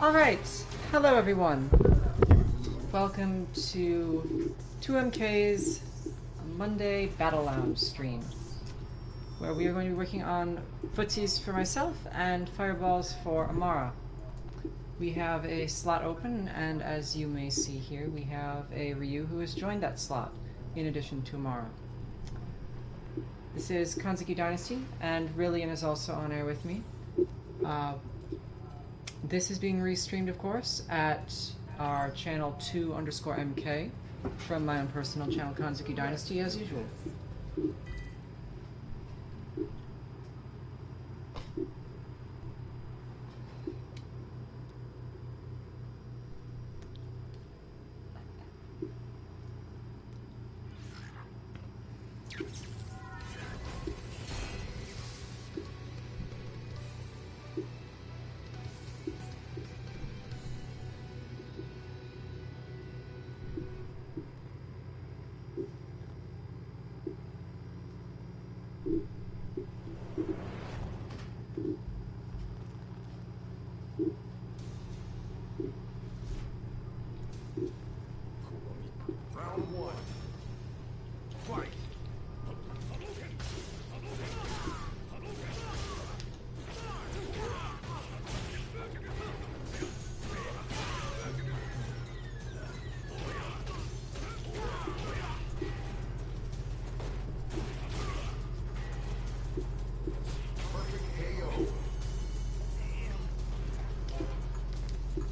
Alright, hello everyone. Welcome to 2MK's Monday Battle Lounge stream, where we are going to be working on Footsies for myself and Fireballs for Amara. We have a slot open, and as you may see here, we have a Ryu who has joined that slot, in addition to Amara. This is Kanzuki Dynasty, and Rillian is also on air with me. This is being restreamed, of course, at our channel 2_MK from my own personal channel, Kanzuki Dynasty, as usual.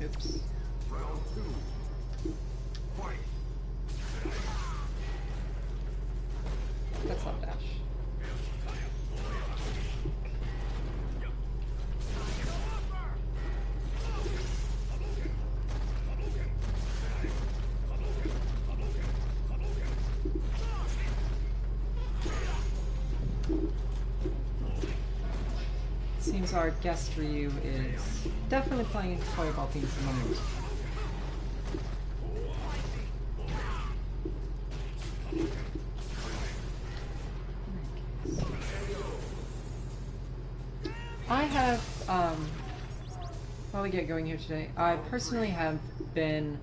Oops. Round two. Fight. That's not dash. Seems our guest Ryu is definitely playing Fireball themes at the moment. I have, while we get going here today, I personally have been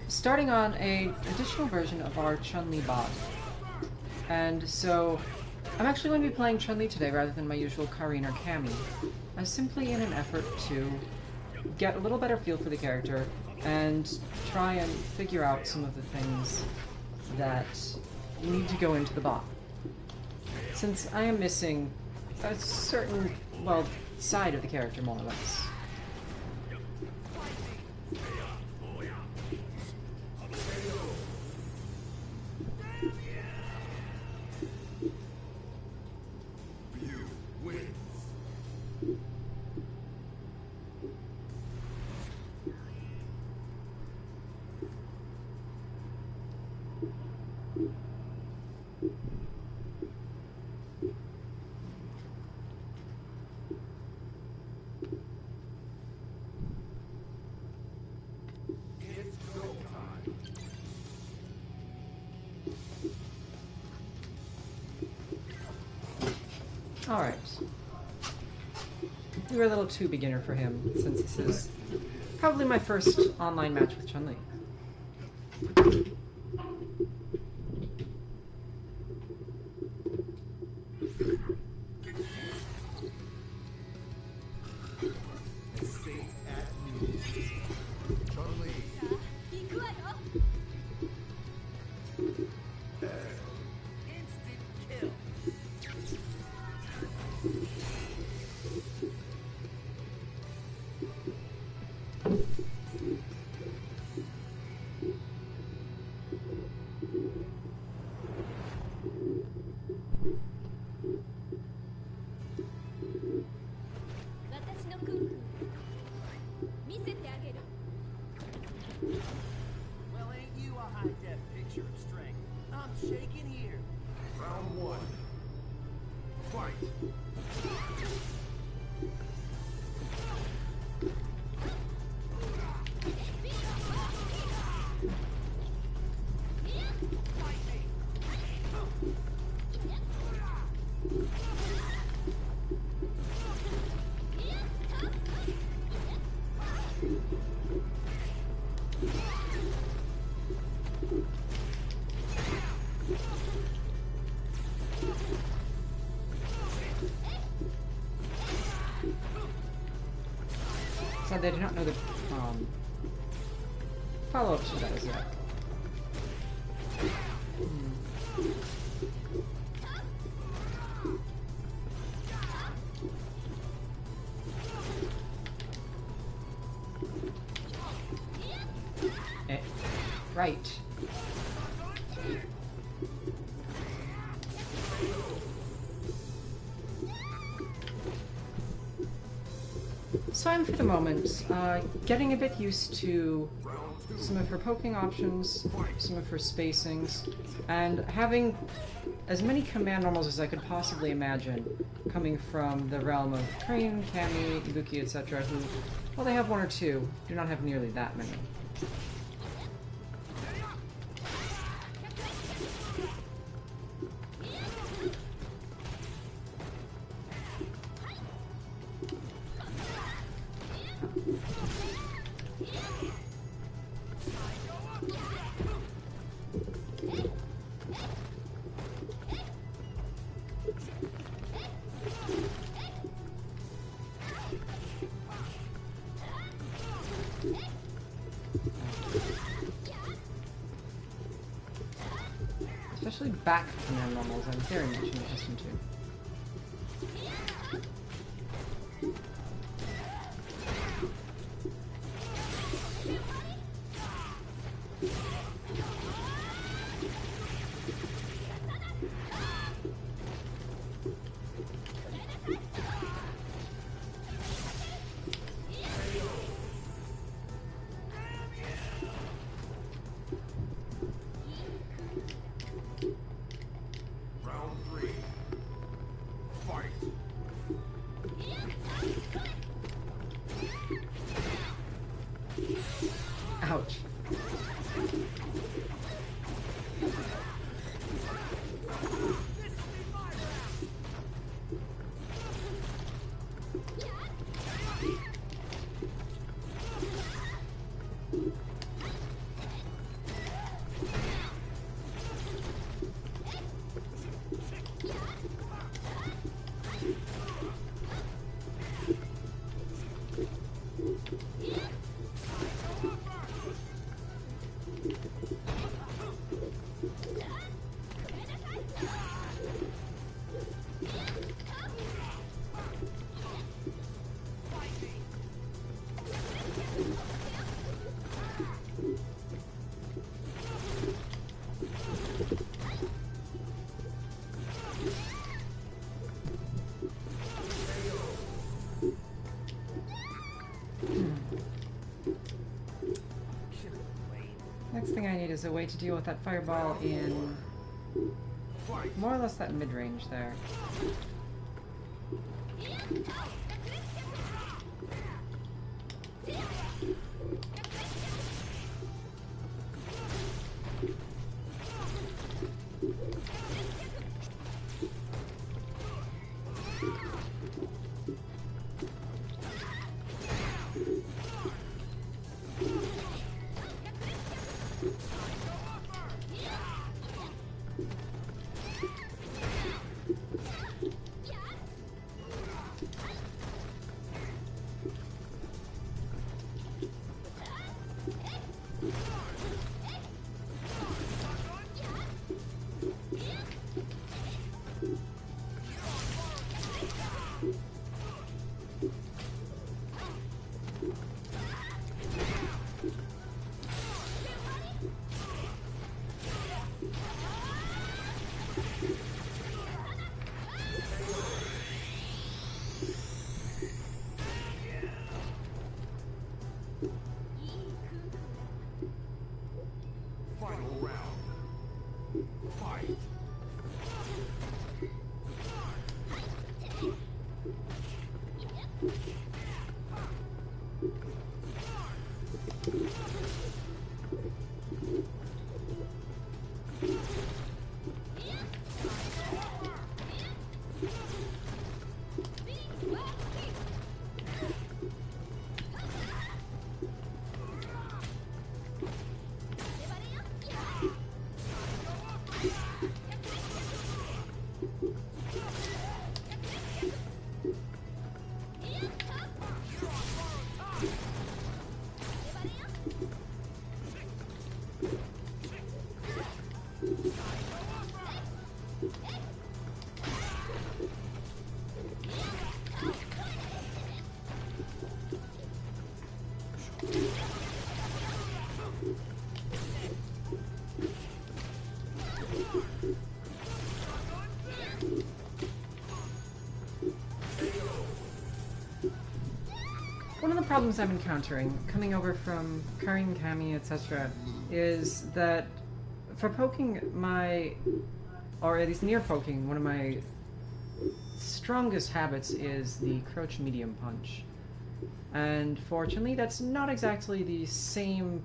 starting on an additional version of our Chun-Li bot. And so, I'm actually going to be playing Chun-Li today rather than my usual Karin or Cammy, simply in an effort to get a little better feel for the character and try and figure out some of the things that need to go into the bot. Since I am missing a certain, well, side of the character, more or less. Alright. We were a little too beginner for him, since this is probably my first online match with Chun-Li. Sad they do not know the follow-up to that as yet. Right. So I'm, for the moment, getting a bit used to some of her poking options, some of her spacings, and having as many command normals as I could possibly imagine coming from the realm of Crane, Cammy, Ibuki, etc., who, well, they have one or two, do not have nearly that many. Especially back command normals, I'm very much accustomed to. Ouch. Next thing I need is a way to deal with that fireball in more or less that mid-range there. problems I'm encountering coming over from Karin, Kami, etc. is that for poking my, or at least near poking, one of my strongest habits is the crouch medium punch. And for Chun-Li, that's not exactly the same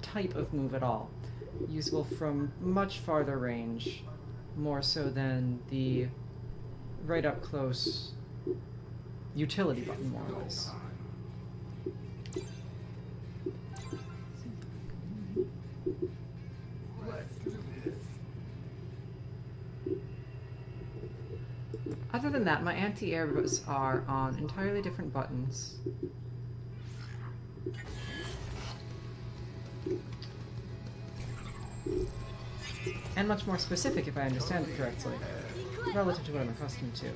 type of move at all. Usable from much farther range, more so than the right up close utility button, more or less. Other than that, my anti-airs are on entirely different buttons. And much more specific, if I understand it correctly, relative to what I'm accustomed to.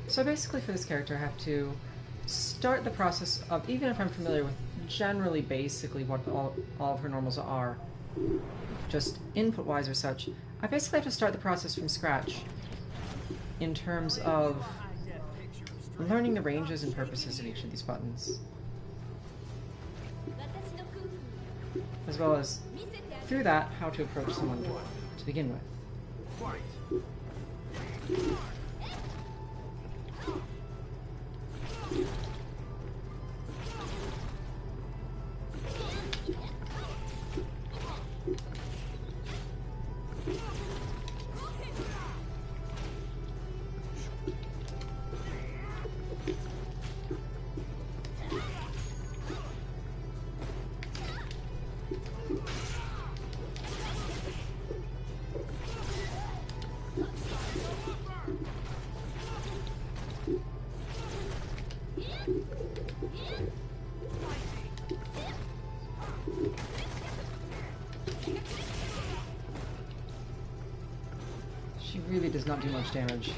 So basically for this character I have to start the process of, even if I'm familiar with generally basically what all of her normals are, just input-wise or such, I basically have to start the process from scratch in terms of learning the ranges and purposes of each of these buttons. As well as, through that, how to approach someone to begin with. She really does not do much damage.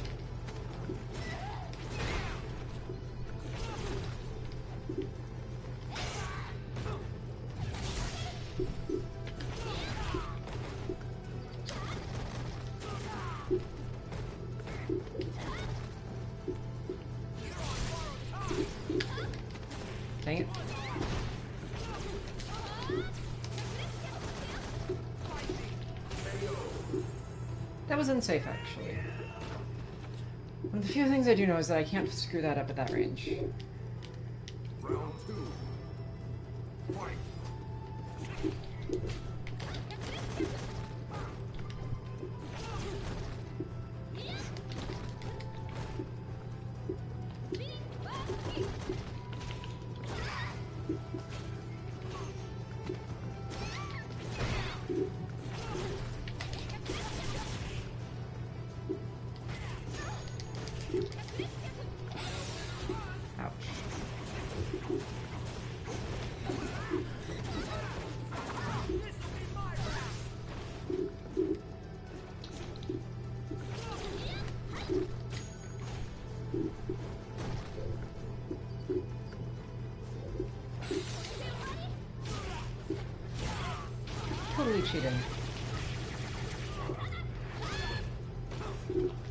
Dang it. That was unsafe, actually. One of the few things I do know is that I can't screw that up at that range. Round two. Fight. Totally cheating.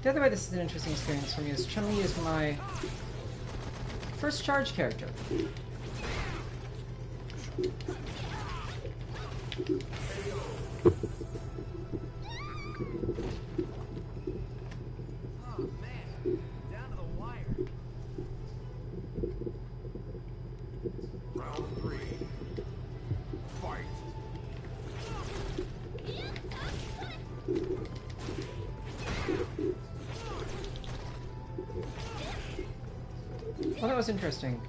The other way this is an interesting experience for me is Chun-Li is my first charge character. Round three. Fight. Well, that was interesting.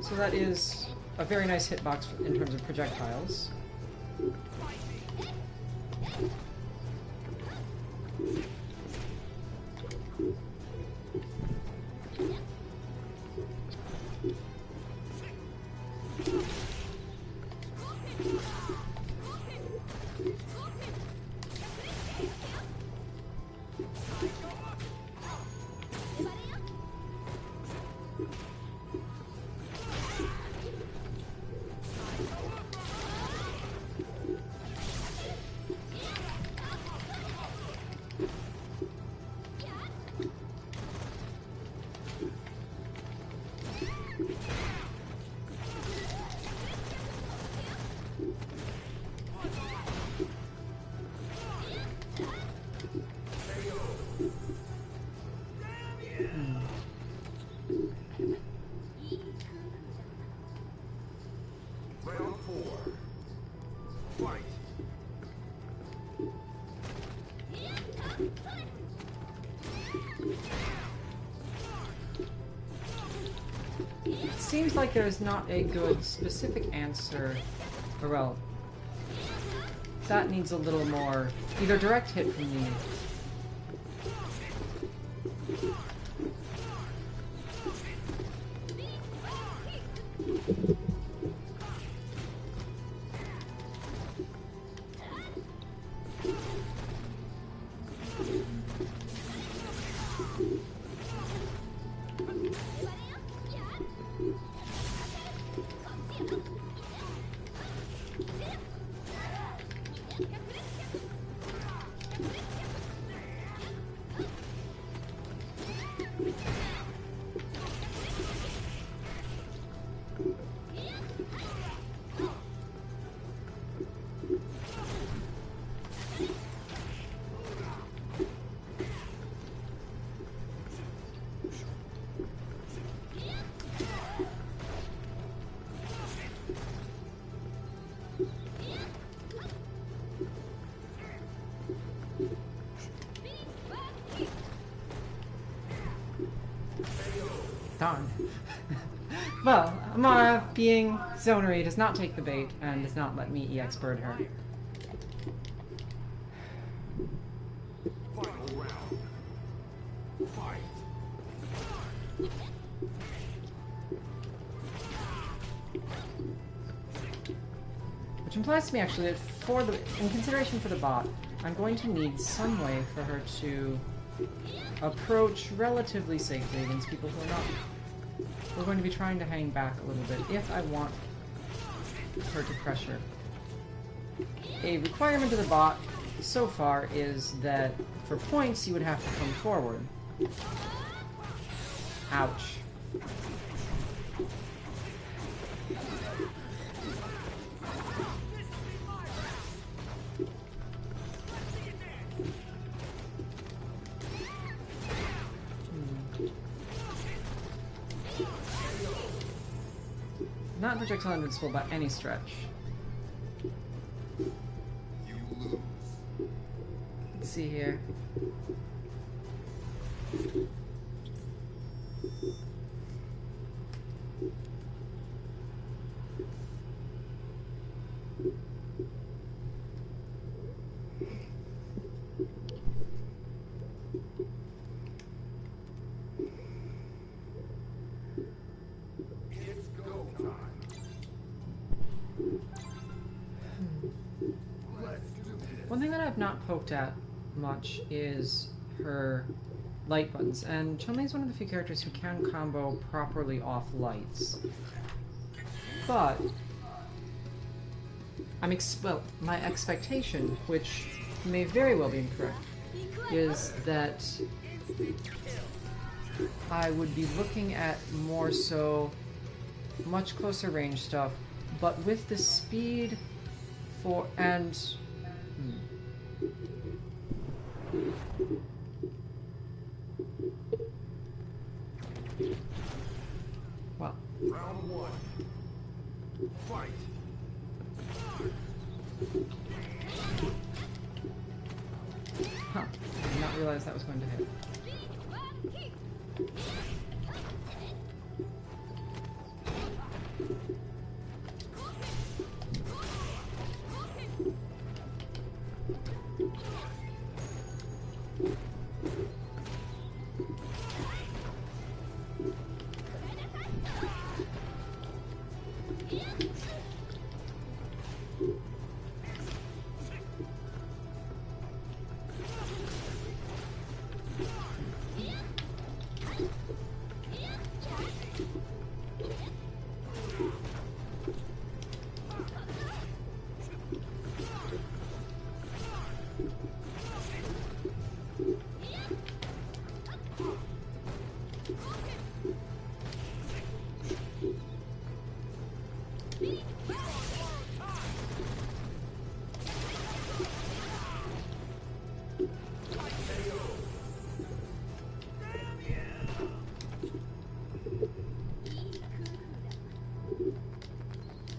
So that is a very nice hitbox in terms of projectiles. It seems like there's not a good specific answer. Or well, that needs a little more either direct hit from me. Darn. Well, Amara, being zonery, does not take the bait and does not let me EX bird her. Final round. Fight. Which implies to me actually that in consideration for the bot, I'm going to need some way for her to approach relatively safely against people who are not. We're going to be trying to hang back a little bit if I want her to pressure. A requirement of the bot so far is that for points you would have to come forward. Ouch. Not projectile invincible by any stretch. You lose. Let's see here. It's go time. Let's do this. One thing that I've not poked at much is her light buttons, and Chun-Li is one of the few characters who can combo properly off lights. But well, my expectation, which may very well be incorrect, is that I would be looking at more so much closer range stuff, but with the speed for well, Round one. Fight. huh, I did not realize that was going to hit.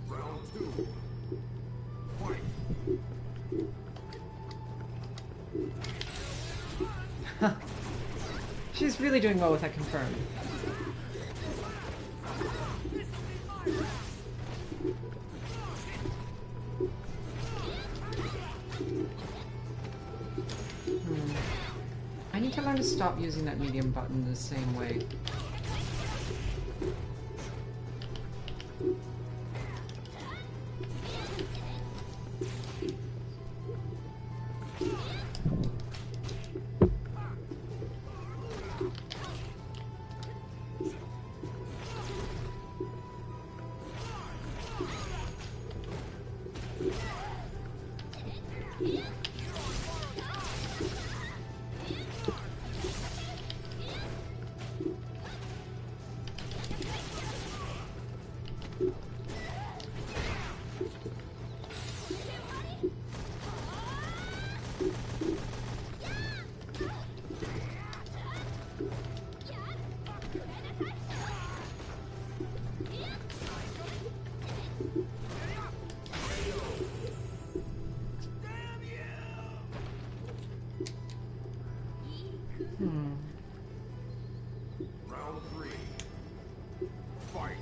Round two. Fight. She's really doing well with that confirm. I need to learn to stop using that medium button the same way. Round 3. Fight.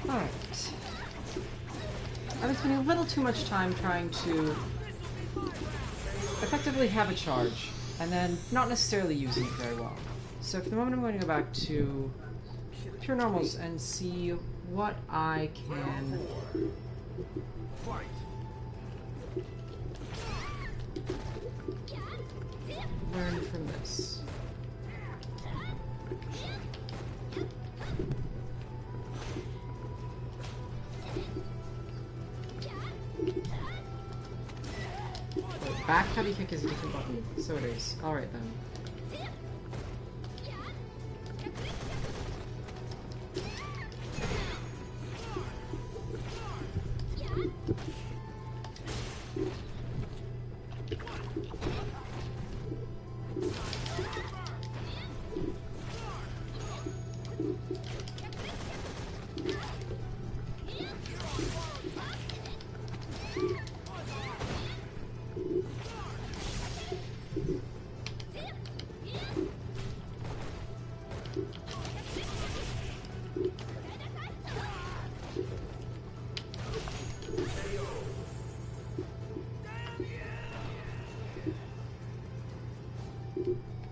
Alright. I've been spending a little too much time trying to effectively have a charge, and then not necessarily using it very well. So for the moment I'm going to go back to pure normals and see what I can Fight. learn from this. Back heavy kick is a different button. So it is. Alright then.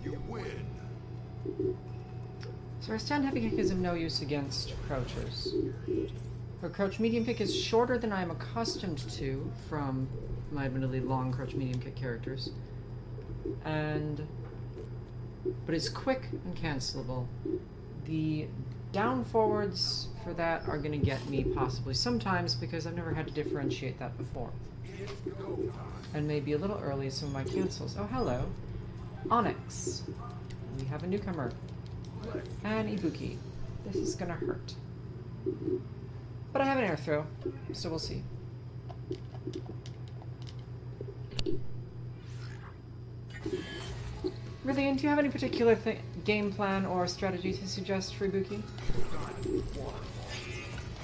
You win. So our stand heavy kick is of no use against crouchers. Her crouch medium kick is shorter than I am accustomed to from my admittedly long crouch medium kick characters. But it's quick and cancelable. The down forwards for that are going to get me possibly sometimes because I've never had to differentiate that before. And maybe a little early some of my cancels. Oh, hello. Onyx. We have a newcomer. And Ibuki. This is gonna hurt. But I have an air throw, so we'll see. Rillian, do you have any particular game plan or strategy to suggest for Ibuki?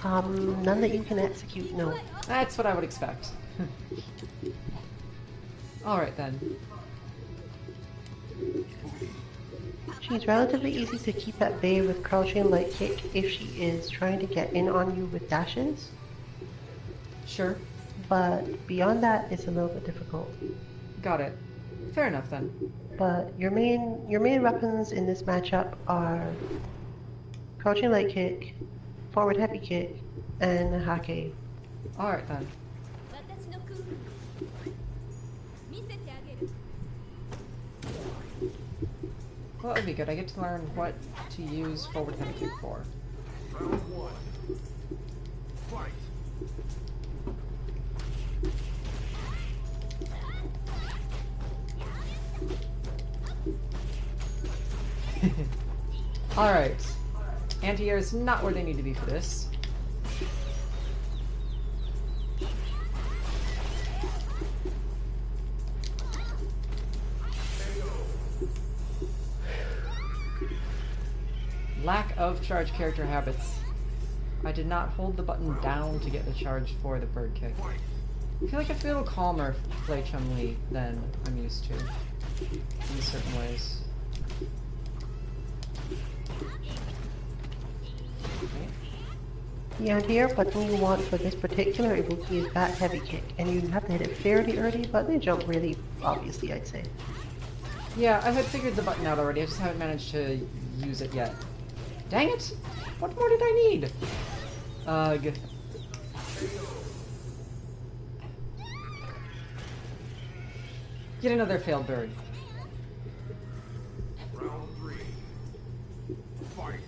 None that you can execute, no. That's what I would expect. Alright then. She's relatively easy to keep at bay with crouching light kick if she is trying to get in on you with dashes, Sure. but beyond that it's a little bit difficult. Got it. Fair enough then. But your main weapons in this matchup are crouching light kick, forward heavy kick, and hake. Alright then. Well, that would be good. I get to learn what to use forward head kick for. Round one. Fight. Alright. Anti-air is not where they need to be for this. Lack of charge character habits. I did not hold the button down to get the charge for the bird kick. I feel like I feel a little calmer to play Chun-Li than I'm used to in certain ways. Okay. The anti-air button you want for this particular Ibuki is that heavy kick, and you have to hit it fairly early, but they jump really obviously, I'd say. Yeah, I had figured the button out already, I just haven't managed to use it yet. Dang it! What more did I need? Ugh. Get another failed bird. Round three. Fight.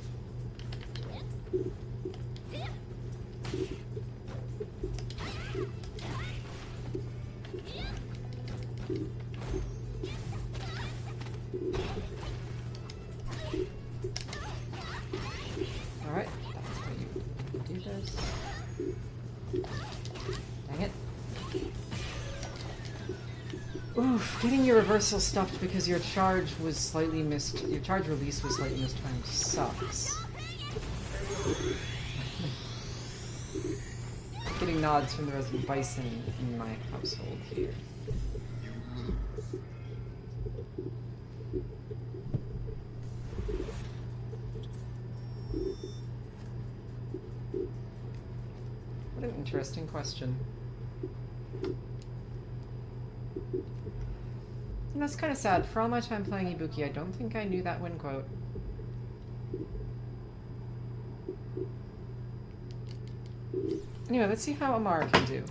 Alright, that's how you do this. Dang it. Oof, getting your reversal stuffed because your charge was slightly missed, your charge release was slightly mistimed sucks. Getting nods from the resident bison in my household here. What an interesting question. And that's kind of sad. For all my time playing Ibuki, I don't think I knew that win quote. Anyway, let's see how Amara can do.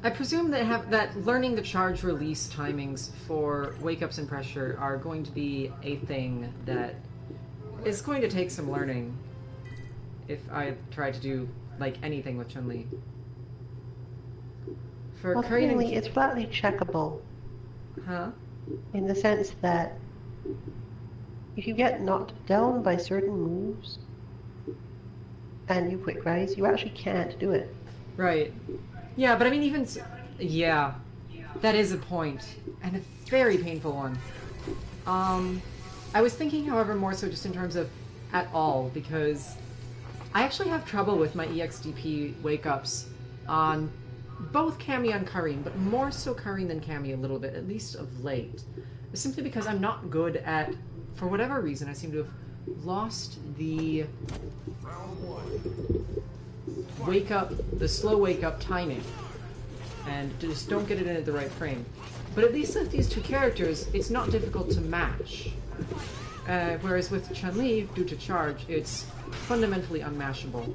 I presume that learning the charge release timings for wake-ups and pressure are going to be a thing that is going to take some learning if I try to do, like, anything with Chun-Li. For Well, creating... apparently it's flatly checkable, Huh? in the sense that if you get knocked down by certain moves and you quick rise, you actually can't do it. Right. Yeah, but I mean, even... Yeah. That is a point. And a very painful one. I was thinking, however, more so just in terms of at all, because I actually have trouble with my EXDP wake-ups on both Cammy and Karin, but more so Karin than Cammy a little bit, at least of late. Simply because I'm not good at... For whatever reason, I seem to have lost the... the slow wake-up timing. And just don't get it in at the right frame. But at least with these two characters, it's not difficult to match. Whereas with Chun-Li, due to charge, it's fundamentally unmashable.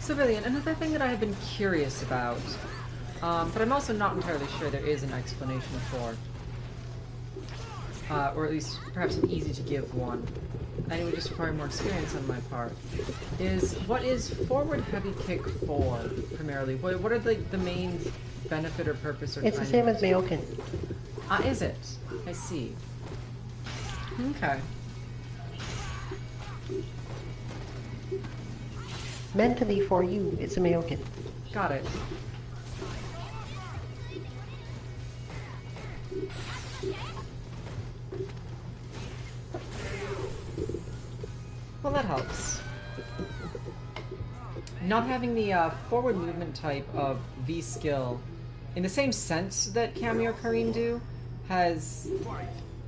So Billion, another thing that I have been curious about, but I'm also not entirely sure there is an explanation for, or at least perhaps an easy to give one, and it would just require more experience on my part, is what is forward heavy kick for, primarily? What are the main benefit or purpose or It's the same as Mayokin. Ah, is it? I see. Okay. Mentally for you, it's a Mayokin. Got it. Well, that helps. Not having the forward movement type of V skill, in the same sense that Cammy or Karim do, has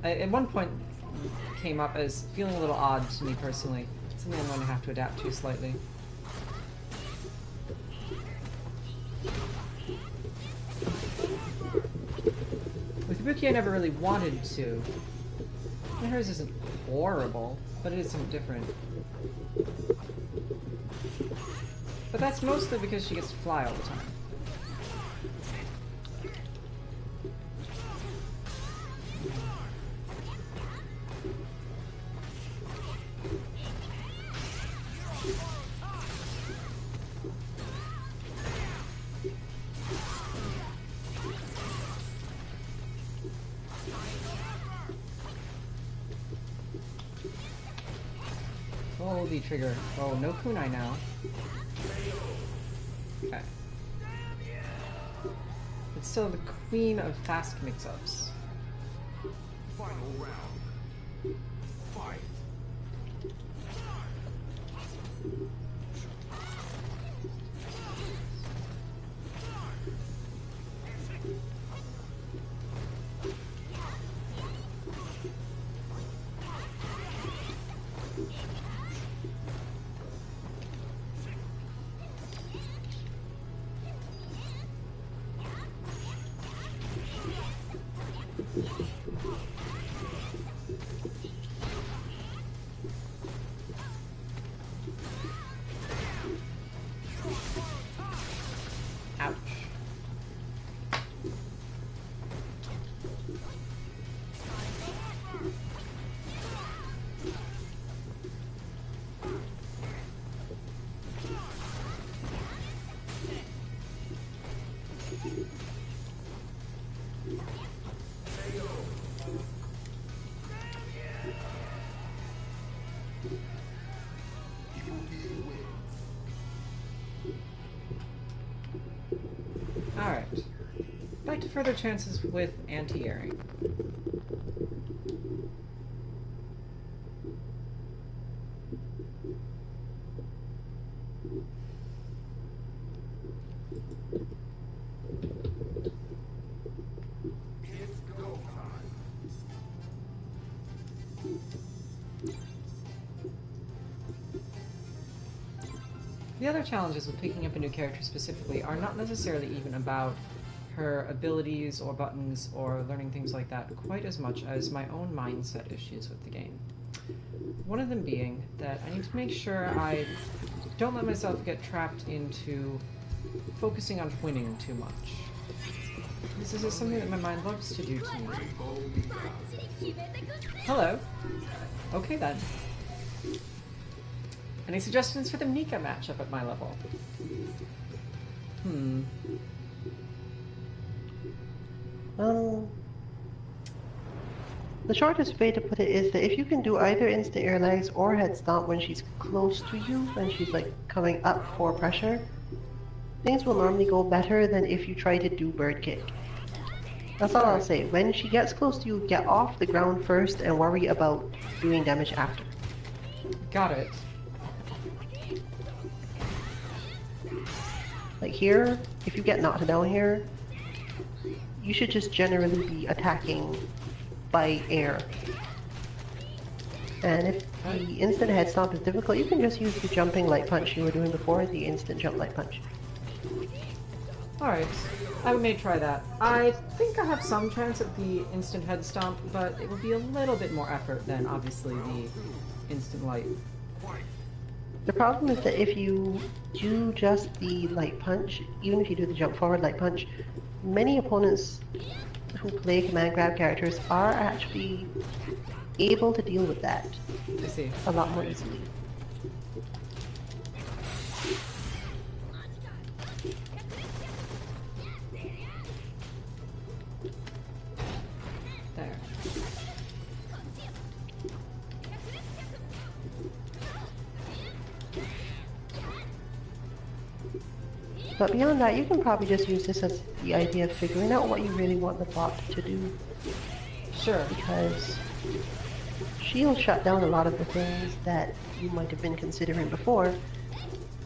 at one point came up as feeling a little odd to me personally. Something I'm going to have to adapt to slightly. With Ibuki, I never really wanted to. And hers isn't horrible, but it is somewhat different. But that's mostly because she gets to fly all the time. Holy trigger. Oh, no kunai now. Okay. It's still the queen of fast mix-ups. Final round. Fight. Ouch. Alright. Back to further chances with anti-airing. It's go time. The other challenges with picking up a new character specifically are not necessarily even about her abilities or buttons or learning things like that quite as much as my own mindset issues with the game. One of them being that I need to make sure I don't let myself get trapped into focusing on winning too much. This is something that my mind loves to do to me. Hello. Okay then. Any suggestions for the Mika matchup at my level? The shortest way to put it is that if you can do either instant air legs or head stomp when she's close to you, when she's like coming up for pressure, things will normally go better than if you try to do bird kick. That's all I'll say. When she gets close to you, get off the ground first and worry about doing damage after. Got it. Like here, if you get knocked down here, you should just generally be attacking by air. And if the instant head stomp is difficult, you can just use the jumping light punch you were doing before, the instant jump light punch. Alright, I may try that. I think I have some chance at the instant head stomp, but it will be a little bit more effort than obviously the instant light. The problem is that if you do just the light punch, even if you do the jump forward light punch, many opponents who play command grab characters are actually able to deal with that I see. a lot more easily. There. But beyond that, you can probably just use this as the idea of figuring out what you really want the bot to do, Sure. because she'll shut down a lot of the things that you might have been considering before,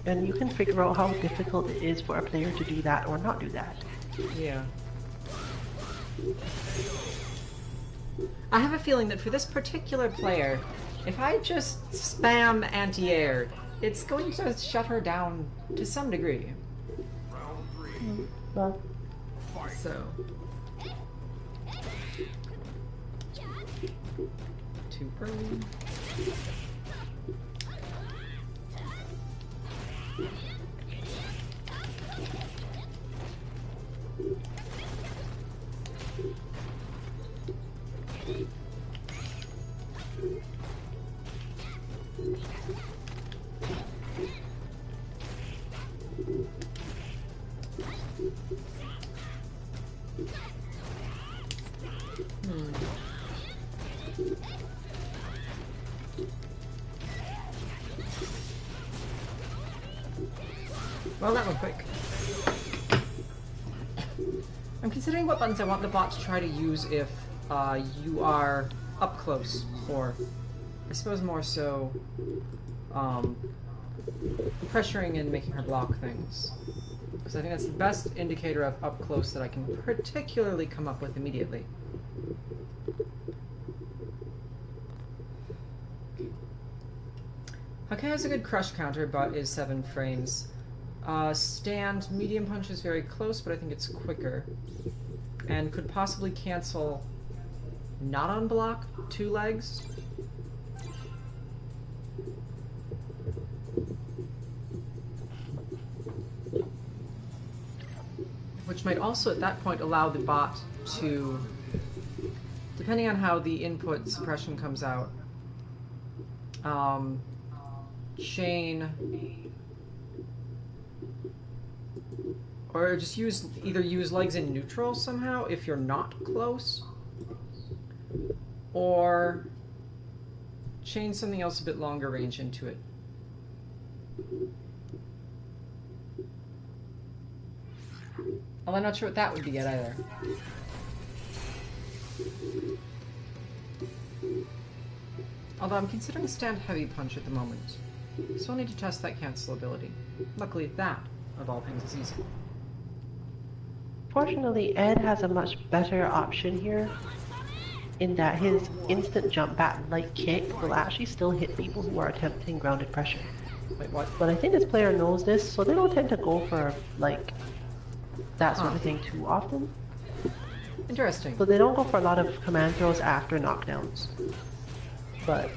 and you can figure out how difficult it is for a player to do that or not do that. Yeah. I have a feeling that for this particular player, if I just spam anti-air, it's going to shut her down to some degree. Round 3. Well, So. Too early. Well, that went quick. I'm considering what buttons I want the bot to try to use if you are up close, or I suppose more so pressuring and making her block things. Because I think that's the best indicator of up close that I can particularly come up with immediately. Okay, has a good crush counter, but is 7 frames. Stand, medium punch is very close, but I think it's quicker. And could possibly cancel not on block 2 legs. Which might also at that point allow the bot to, depending on how the input suppression comes out, chain, or just either use legs in neutral somehow if you're not close, or chain something else a bit longer range into it. Well, I'm not sure what that would be yet either. Although I'm considering stand heavy punch at the moment. So I'll need to test that cancel ability. Luckily that, of all things, is easy. fortunately, Ed has a much better option here, in that his instant jump back light kick will actually still hit people who are attempting grounded pressure. Wait, what? But I think this player knows this, so they don't tend to go for, like, that sort of thing too often. Interesting. So they don't go for a lot of command throws after knockdowns. But,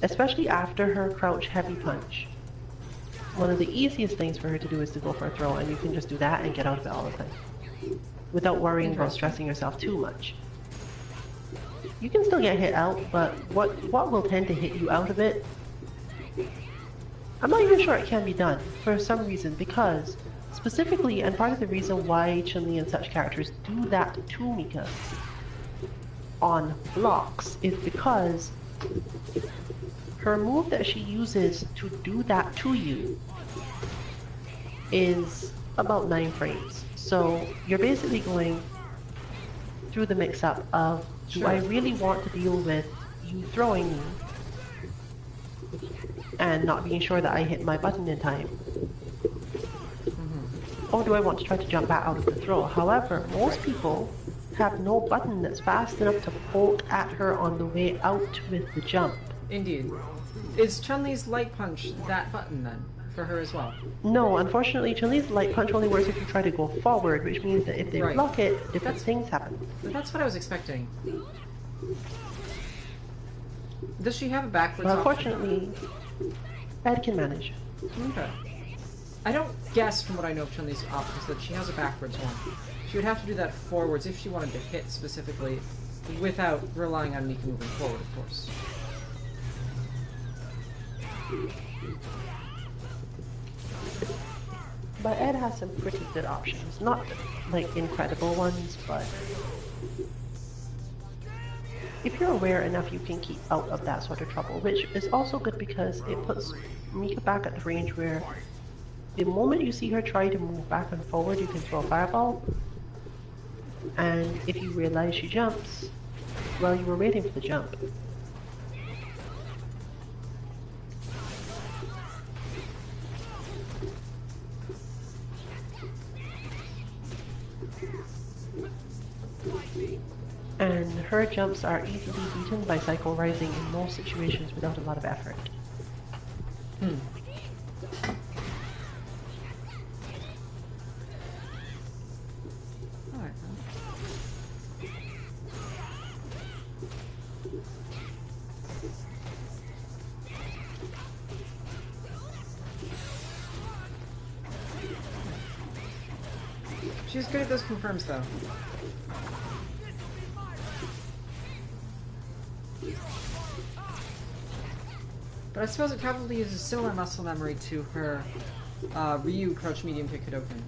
especially after her crouch heavy punch, one of the easiest things for her to do is to go for a throw, and you can just do that and get out of it all the time. Without worrying about stressing yourself too much. You can still get hit out, but what will tend to hit you out of it, I'm not even sure it can be done, for some reason, because specifically, and part of the reason why Chun-Li and such characters do that to Mika on blocks is because her move that she uses to do that to you is about 9 frames. So you're basically going through the mix-up of, do I really want to deal with you throwing me and not being sure that I hit my button in time? Or do I want to try to jump back out of the throw? However, most people have no button that's fast enough to poke at her on the way out with the jump. Indeed. Is Chun-Li's light punch that button then, for her as well? No, unfortunately, Chun-Li's light punch only works if you try to go forward, which means that if they block it, different things happen. That's what I was expecting. Does she have a backwards But option? unfortunately, Ed can manage. Okay. I don't guess from what I know of Chun-Li's options that she has a backwards one. She would have to do that forwards if she wanted to hit specifically, without relying on Mika moving forward, of course. But Ed has some pretty good options. Not, like, incredible ones, but... if you're aware enough, you can keep out of that sort of trouble, which is also good because it puts Mika back at the range where the moment you see her try to move back and forward, you can throw a fireball. And if you realize she jumps, well, you were waiting for the jump. And her jumps are easily beaten by Psycho Rising in most situations without a lot of effort. Alright, she's good at those confirms, though. But I suppose it probably uses similar muscle memory to her Ryu Crouch Medium Kick Hadoken,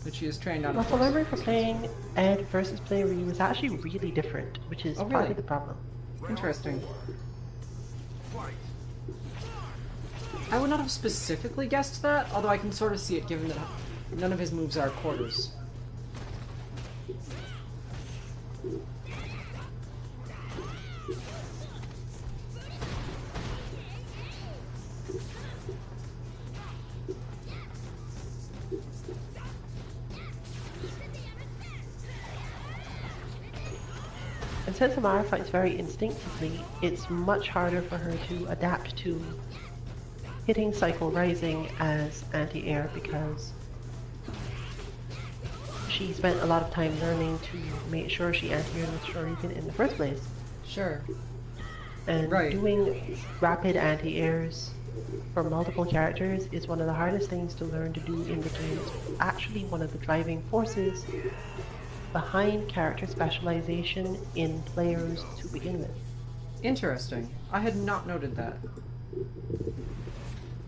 which she is trained on. Muscle memory for playing Ed versus playing Ryu is actually really different, which is part of the problem. Interesting. I would not have specifically guessed that, although I can sort of see it given that none of his moves are quarters. And since Amara fights very instinctively, it's much harder for her to adapt to hitting Psycho Rising as anti-air because she spent a lot of time learning to make sure she anti-aired with Shoryuken in the first place. Sure. And doing rapid anti-airs for multiple characters is one of the hardest things to learn to do in the game. It's actually one of the driving forces behind character specialization in players to begin with. Interesting. I had not noted that.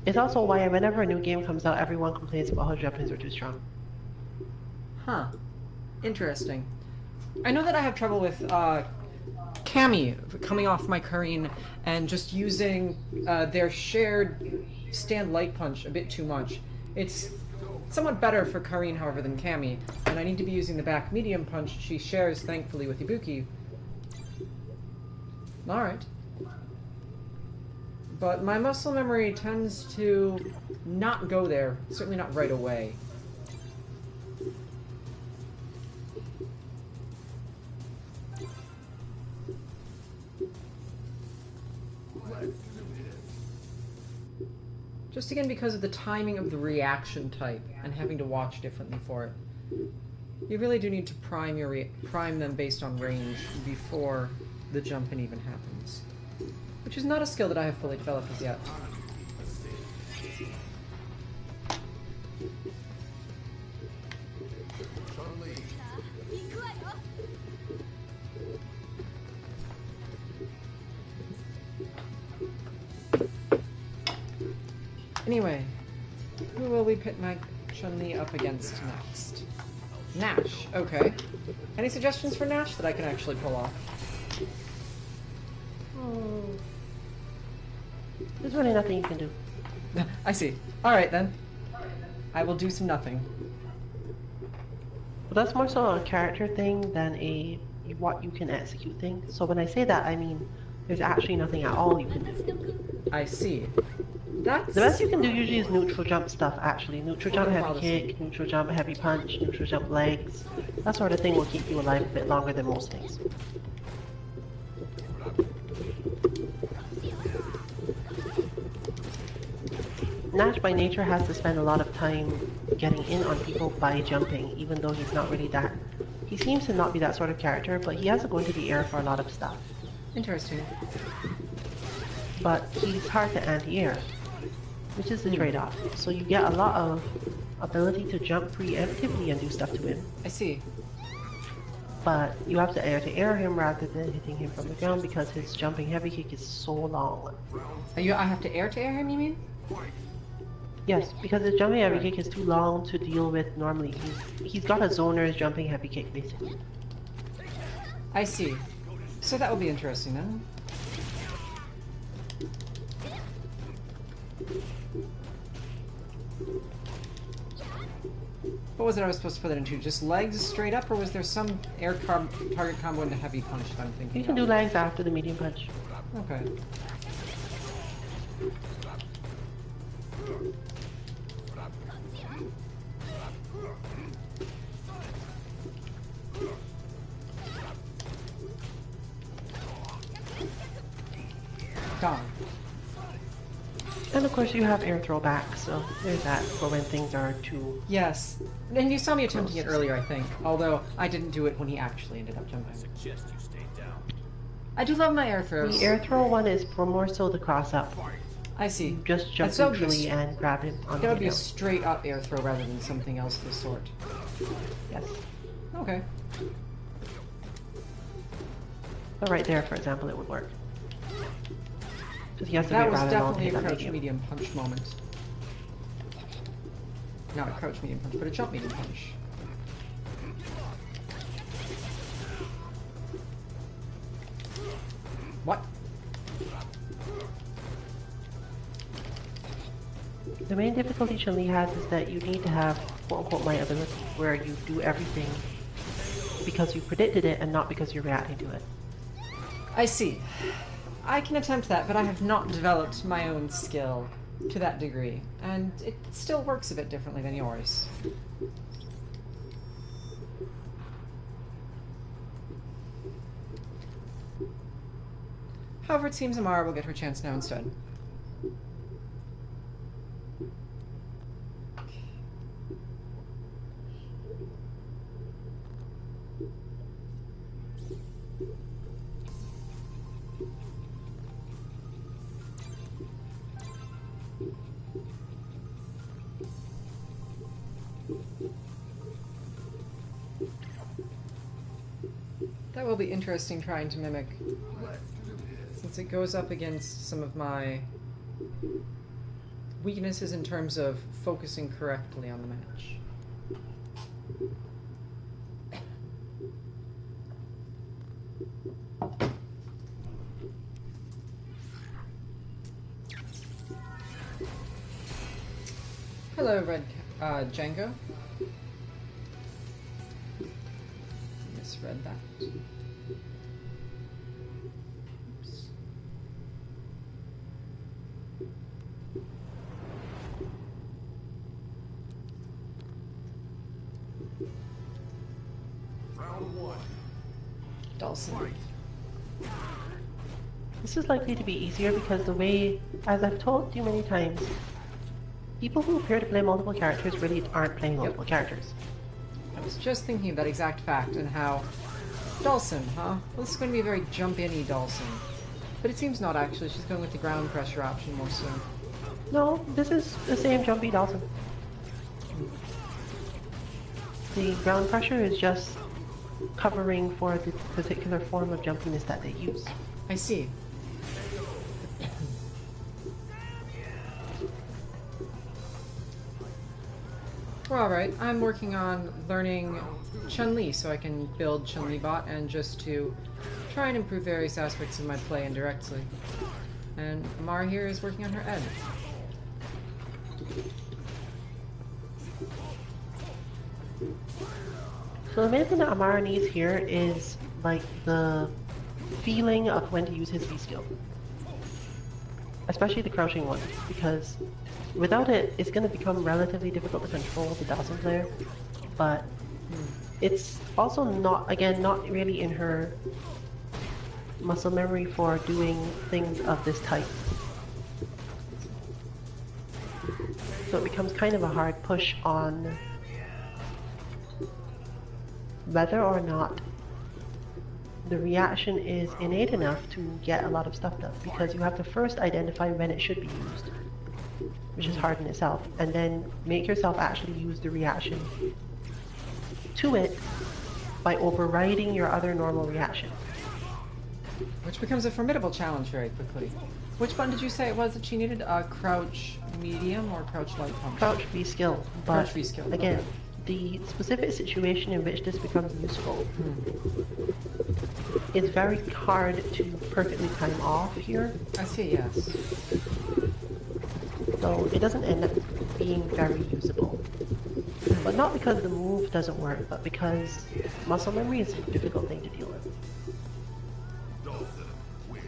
It's also why whenever a new game comes out, everyone complains about how Japanese are too strong. Huh. Interesting. I know that I have trouble with Cammy coming off my Kareen and just using their shared stand light punch a bit too much. It's somewhat better for Kareen, however, than Cammy, and I need to be using the back medium punch she shares, thankfully, with Ibuki. Alright. But my muscle memory tends to not go there, certainly not right away. Just again because of the timing of the reaction type and having to watch differently for it. You really do need to prime them based on range before the jumping even happens. Which is not a skill that I have fully developed as yet. Anyway, who will we pit my Chun-Li up against next? Nash, okay. Any suggestions for Nash that I can actually pull off? There's really nothing you can do. I see. Alright then. I will do some nothing. But that's more so a character thing than a what you can execute thing. So when I say that, I mean there's actually nothing at all you can do. I see. That's... The best you can do usually is neutral jump stuff, actually. Neutral jump heavy kick, neutral jump heavy punch, neutral jump legs. That sort of thing will keep you alive a bit longer than most things. Nash by nature has to spend a lot of time getting in on people by jumping, even though he's not really that... He seems to not be that sort of character, but he has to go into the air for a lot of stuff. Interesting. but he's hard to anti-air, which is the trade-off. So you get a lot of ability to jump preemptively and do stuff to him, I see. but you have to air-to-air him rather than hitting him from the ground because his jumping heavy kick is so long. I have to air him, you mean? Yes, because his jumping heavy kick is too long to deal with normally. He's got a zoner's jumping heavy kick basically. I see. So that will be interesting then. What was it I was supposed to put it into? Just legs straight up, or was there some target combo into heavy punch that I'm thinking You can of? do legs after the medium punch. Okay. Gone. And of course you have air throwback, so there's that for when things are too... Yes. And you saw me attempting it earlier, I think. Although I didn't do it when he actually ended up jumping. Suggest you stay down. I do love my air throws. The air throw one is for more so the cross up. I see. You just jump so neutrally and grab him on That the would be a tail. straight up air throw rather than something else of the sort. Yes. Okay. So right there, for example, it would work. Because he has to That wait was rather long to definitely hit a that crouch medium. medium punch moment. Not a crouch medium punch, but a jump medium punch. What? The main difficulty Chun-Li has is that you need to have quote-unquote my ability, where you do everything because you predicted it and not because you're reacting to it. I see. I can attempt that, but I have not developed my own skill to that degree, and it still works a bit differently than yours. However, it seems Amara will get her chance now instead. That will be interesting trying to mimic, since it goes up against some of my weaknesses in terms of focusing correctly on the match. Hello, Django. Misread that. Oops. Round one. Dawson. This is likely to be easier because the way, as I've told you many times, people who appear to play multiple characters really aren't playing multiple characters. I was just thinking of that exact fact and how... Dawson, huh? Well, this is going to be a very jump-in-y Dawson. But it seems not, actually. She's going with the ground pressure option more so. No, this is the same jumpy Dawson. The ground pressure is just covering for the particular form of jumpiness that they use. I see. Well, alright, I'm working on learning Chun-Li so I can build Chun-Li bot and just to try and improve various aspects of my play indirectly. And Amara here is working on her Ed. So the main thing that Amara needs here is like the feeling of when to use his V skill. Especially the crouching one, because without it, it's going to become relatively difficult to control the Dawson player. But it's also not, again, not really in her muscle memory for doing things of this type. So it becomes kind of a hard push on whether or not the reaction is innate enough to get a lot of stuff done, because you have to first identify when it should be used, which is hard in itself, and then make yourself actually use the reaction to it by overriding your other normal reaction. Which becomes a formidable challenge very quickly. Which button did you say it was that she needed? Crouch medium or crouch light function? Crouch V skill, but Crouch V skill, again, okay. the specific situation in which this becomes useful is very hard to perfectly time off here. I see, yes. So it doesn't end up being very usable. But not because the move doesn't work, but because muscle memory is a difficult thing to deal with.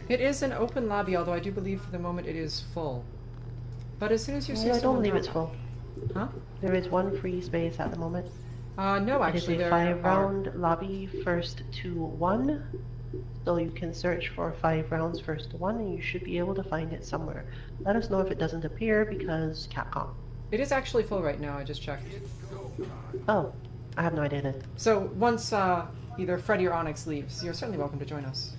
It is an open lobby, although I do believe for the moment it is full. But as soon as you see No, I don't someone believe drop- it's full. Huh? There is one free space at the moment. No, actually It is a there 5-round lobby, first to 1. So you can search for 5 rounds first to 1, and you should be able to find it somewhere. Let us know if it doesn't appear, because Capcom. It is actually full right now, I just checked. Oh, I have no idea then. So once either Freddy or Onyx leaves, you're certainly welcome to join us.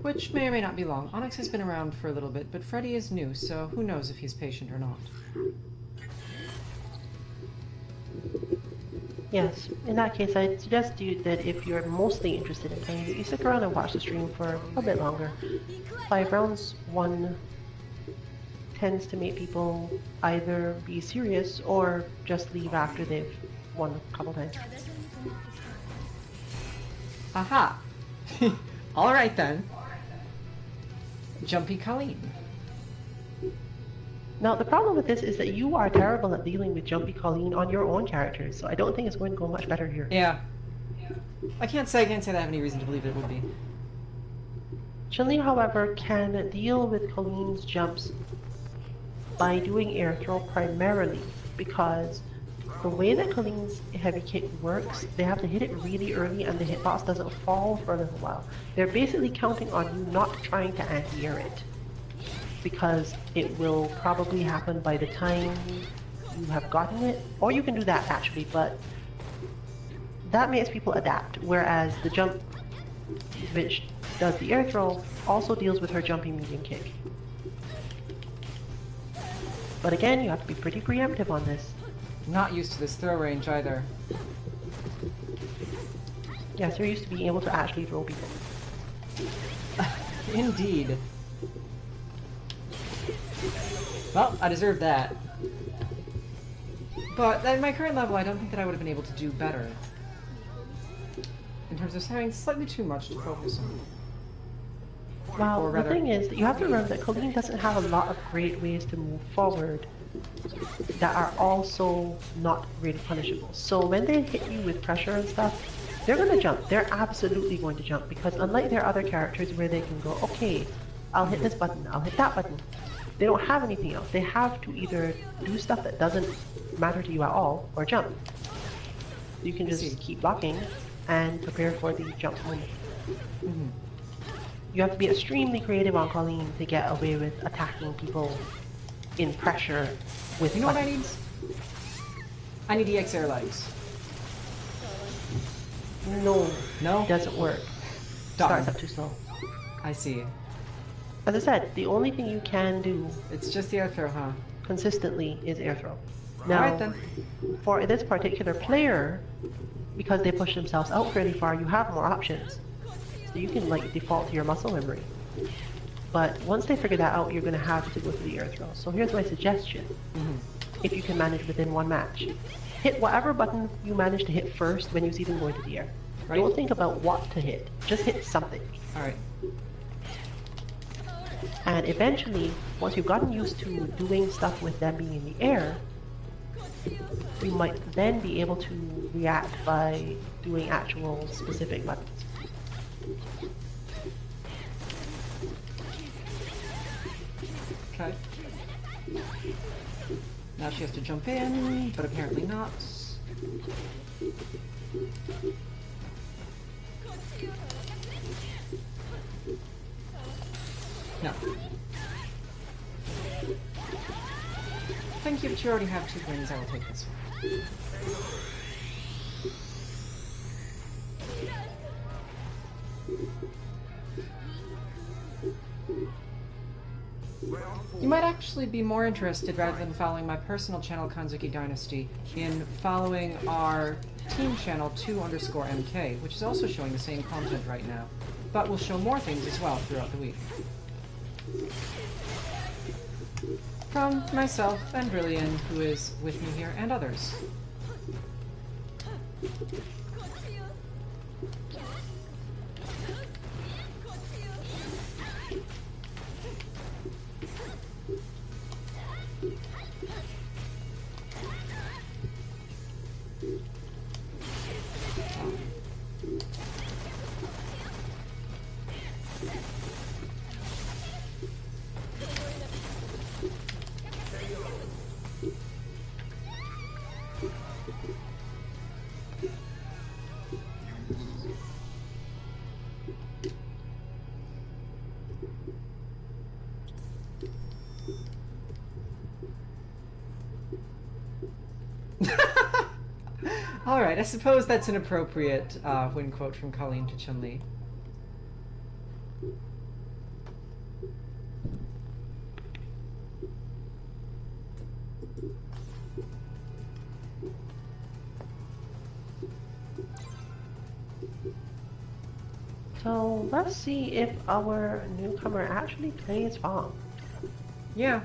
Which may or may not be long. Onyx has been around for a little bit, but Freddy is new, so who knows if he's patient or not. Yes, in that case, I'd suggest to you that if you're mostly interested in playing, that you stick around and watch the stream for a bit longer. 5 rounds, 1 tends to make people either be serious or just leave after they've won a couple times. Aha! Alright then. Jumpy Colleen. Now, the problem with this is that you are terrible at dealing with Jumpy Colleen on your own characters, so I don't think it's going to go much better here. Yeah. I can't say that I have any reason to believe it would be. Chun-Li, however, can deal with Colleen's jumps by doing air throw primarily, because the way that Colleen's heavy kick works, they have to hit it really early and the hitbox doesn't fall for a little while. They're basically counting on you not trying to anti-air it, because it will probably happen by the time you have gotten it, or you can do that actually, but that makes people adapt, whereas the jump, which does the air throw, also deals with her jumping medium kick. But again, you have to be pretty preemptive on this. Not used to this throw range either. Yes, you're used to being able to actually throw people. Indeed. Well, I deserve that. But at my current level, I don't think that I would have been able to do better. In terms of having slightly too much to focus on. Well, Or the rather- thing is, you have to remember that Colleen doesn't have a lot of great ways to move forward that are also not really punishable. So when they hit you with pressure and stuff, they're going to jump. They're absolutely going to jump, because unlike their other characters where they can go, okay, I'll hit this button, I'll hit that button, they don't have anything else. They have to either do stuff that doesn't matter to you at all, or jump. You can see. just keep blocking and prepare for the jump moment. Mhm. You have to be extremely creative on Colleen to get away with attacking people in pressure with You know what I need? buttons. I need EX air legs. No, No? it doesn't work. Darn. Starts up too slow. I see. As I said, the only thing you can do It's just the air throw, huh? consistently is air throw. Now, Alright then. for this particular player, because they push themselves out fairly far, you have more options. So you can like default to your muscle memory. But once they figure that out, you're going to have to go to the air throw. So here's my suggestion. If you can manage within one match, hit whatever button you manage to hit first when you see them going to the air. Right. Don't think about what to hit. Just hit something. Alright. And eventually, once you've gotten used to doing stuff with them being in the air, you might then be able to react by doing actual specific buttons. Okay. Now she has to jump in, but apparently not. No. thank you, but you already have 2 wings. I will take this one. You might actually be more interested, rather than following my personal channel, Kanzuki Dynasty, in following our team channel, 2_MK, which is also showing the same content right now, but will show more things as well throughout the week. From myself and Brillian, who is with me here, and others. Alright, I suppose that's an appropriate win quote from Colleen to Chun-Li. So let's see if our newcomer actually plays Fong. Yeah.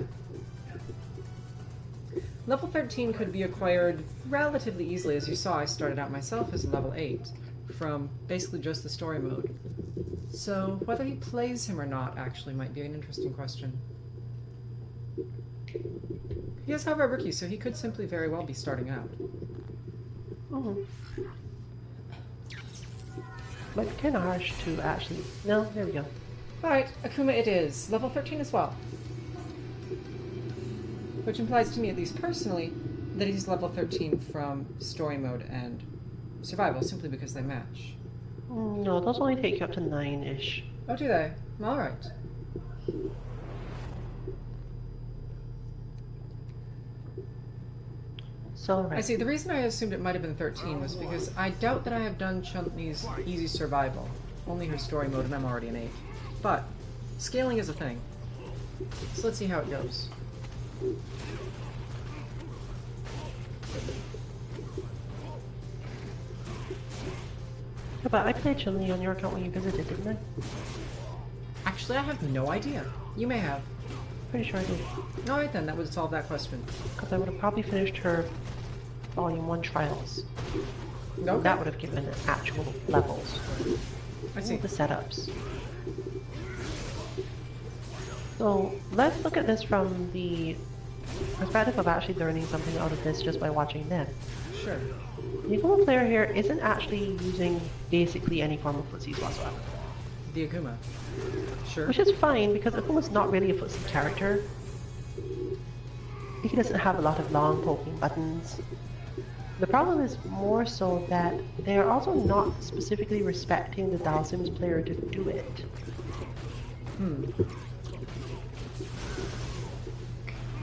Level 13 could be acquired relatively easily. As you saw, I started out myself as a level 8 from basically just the story mode. So whether he plays him or not actually might be an interesting question. He has Hover Rookie, so he could simply very well be starting out. Might be kind of harsh to actually... No, there we go. Alright, Akuma it is. Level 13 as well. Which implies to me, at least personally, that he's level 13 from story mode and survival, simply because they match. No, those only take you up to 9-ish. Oh, do they? Alright. So, right. I see, the reason I assumed it might have been 13 was because I doubt that I have done Chun-Li's easy survival. Only her story mode, and I'm already an 8. But, scaling is a thing. So let's see how it goes. Yeah, but I played Chun-Li on your account when you visited, didn't I? Actually, I have no idea. You may have. Pretty sure I did. Alright then, that would solve that question. Because I would have probably finished her Volume 1 trials. Okay. That would have given it actual levels. I see. All the setups. So, let's look at this from the perspective of actually learning something out of this just by watching them. Sure. The Akuma player here isn't actually using basically any form of footsies whatsoever. The Akuma. Sure. Which is fine, because Akuma's not really a footsie character. He doesn't have a lot of long poking buttons. The problem is more so that they are also not specifically respecting the Dalsim's player to do it.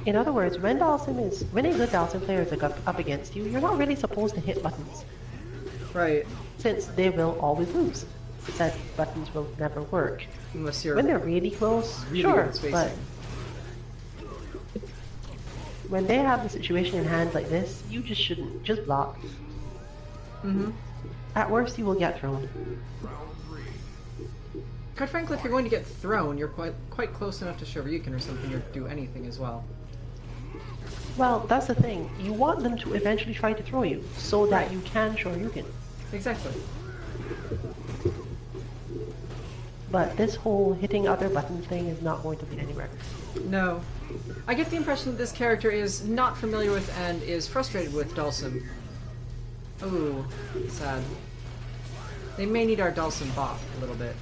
In other words, when a good Dalsim player is up against you, you're not really supposed to hit buttons. Right. Since they will always lose. Said buttons will never work. Unless you're When they're really close, really sure, good at spacing. but when they have the situation in hand like this, you just shouldn't. Just block. At worst, you will get thrown. Quite frankly, if you're going to get thrown, you're quite close enough to Shoryuken or something, or do anything as well. Well, that's the thing. You want them to eventually try to throw you, so that you can Shoryuken. Exactly. But this whole hitting other buttons thing is not going to lead anywhere. No. I get the impression that this character is not familiar with and is frustrated with Dalsim. Ooh, sad. They may need our Dalsim bot a little bit.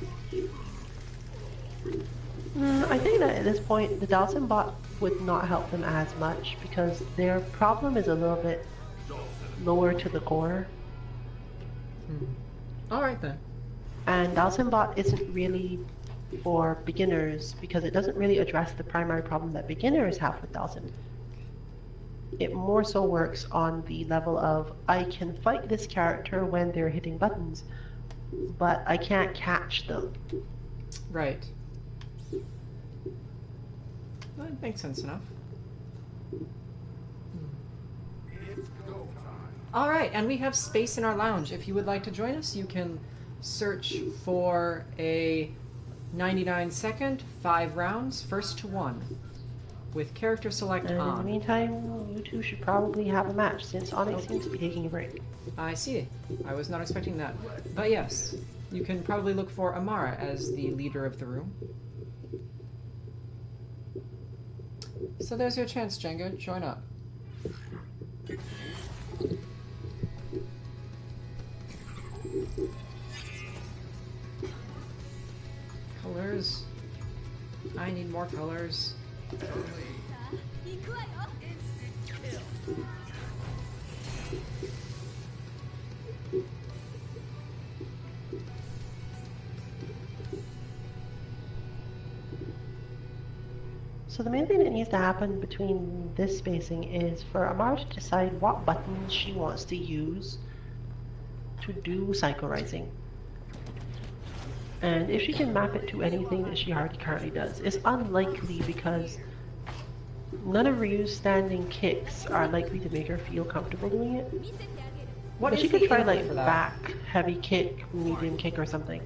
I think that at this point, the Dalsim bot would not help them as much, because their problem is a little bit lower to the core. Alright then. And Dalsim bot isn't really for beginners, because it doesn't really address the primary problem that beginners have with Dalsim. It more so works on the level of I can fight this character when they're hitting buttons, but I can't catch them. Right. That makes sense enough. Alright, and we have space in our lounge. If you would like to join us, you can search for a 99-second, 5 rounds, first to 1, with character select And on. in the meantime, you two should probably have a match, since Onyx seems to be taking a break. I see. I was not expecting that. But yes, you can probably look for Amara as the leader of the room. So there's your chance, Jenga. Join up. Colors. I need more colors. So the main thing that needs to happen between this spacing is for Amara to decide what buttons she wants to use to do Psycho Rising. And if she can map it to anything that she already currently does, it's unlikely because none of Ryu's standing kicks are likely to make her feel comfortable doing it. What But is she the could try input like for that? back, heavy kick, medium kick or something.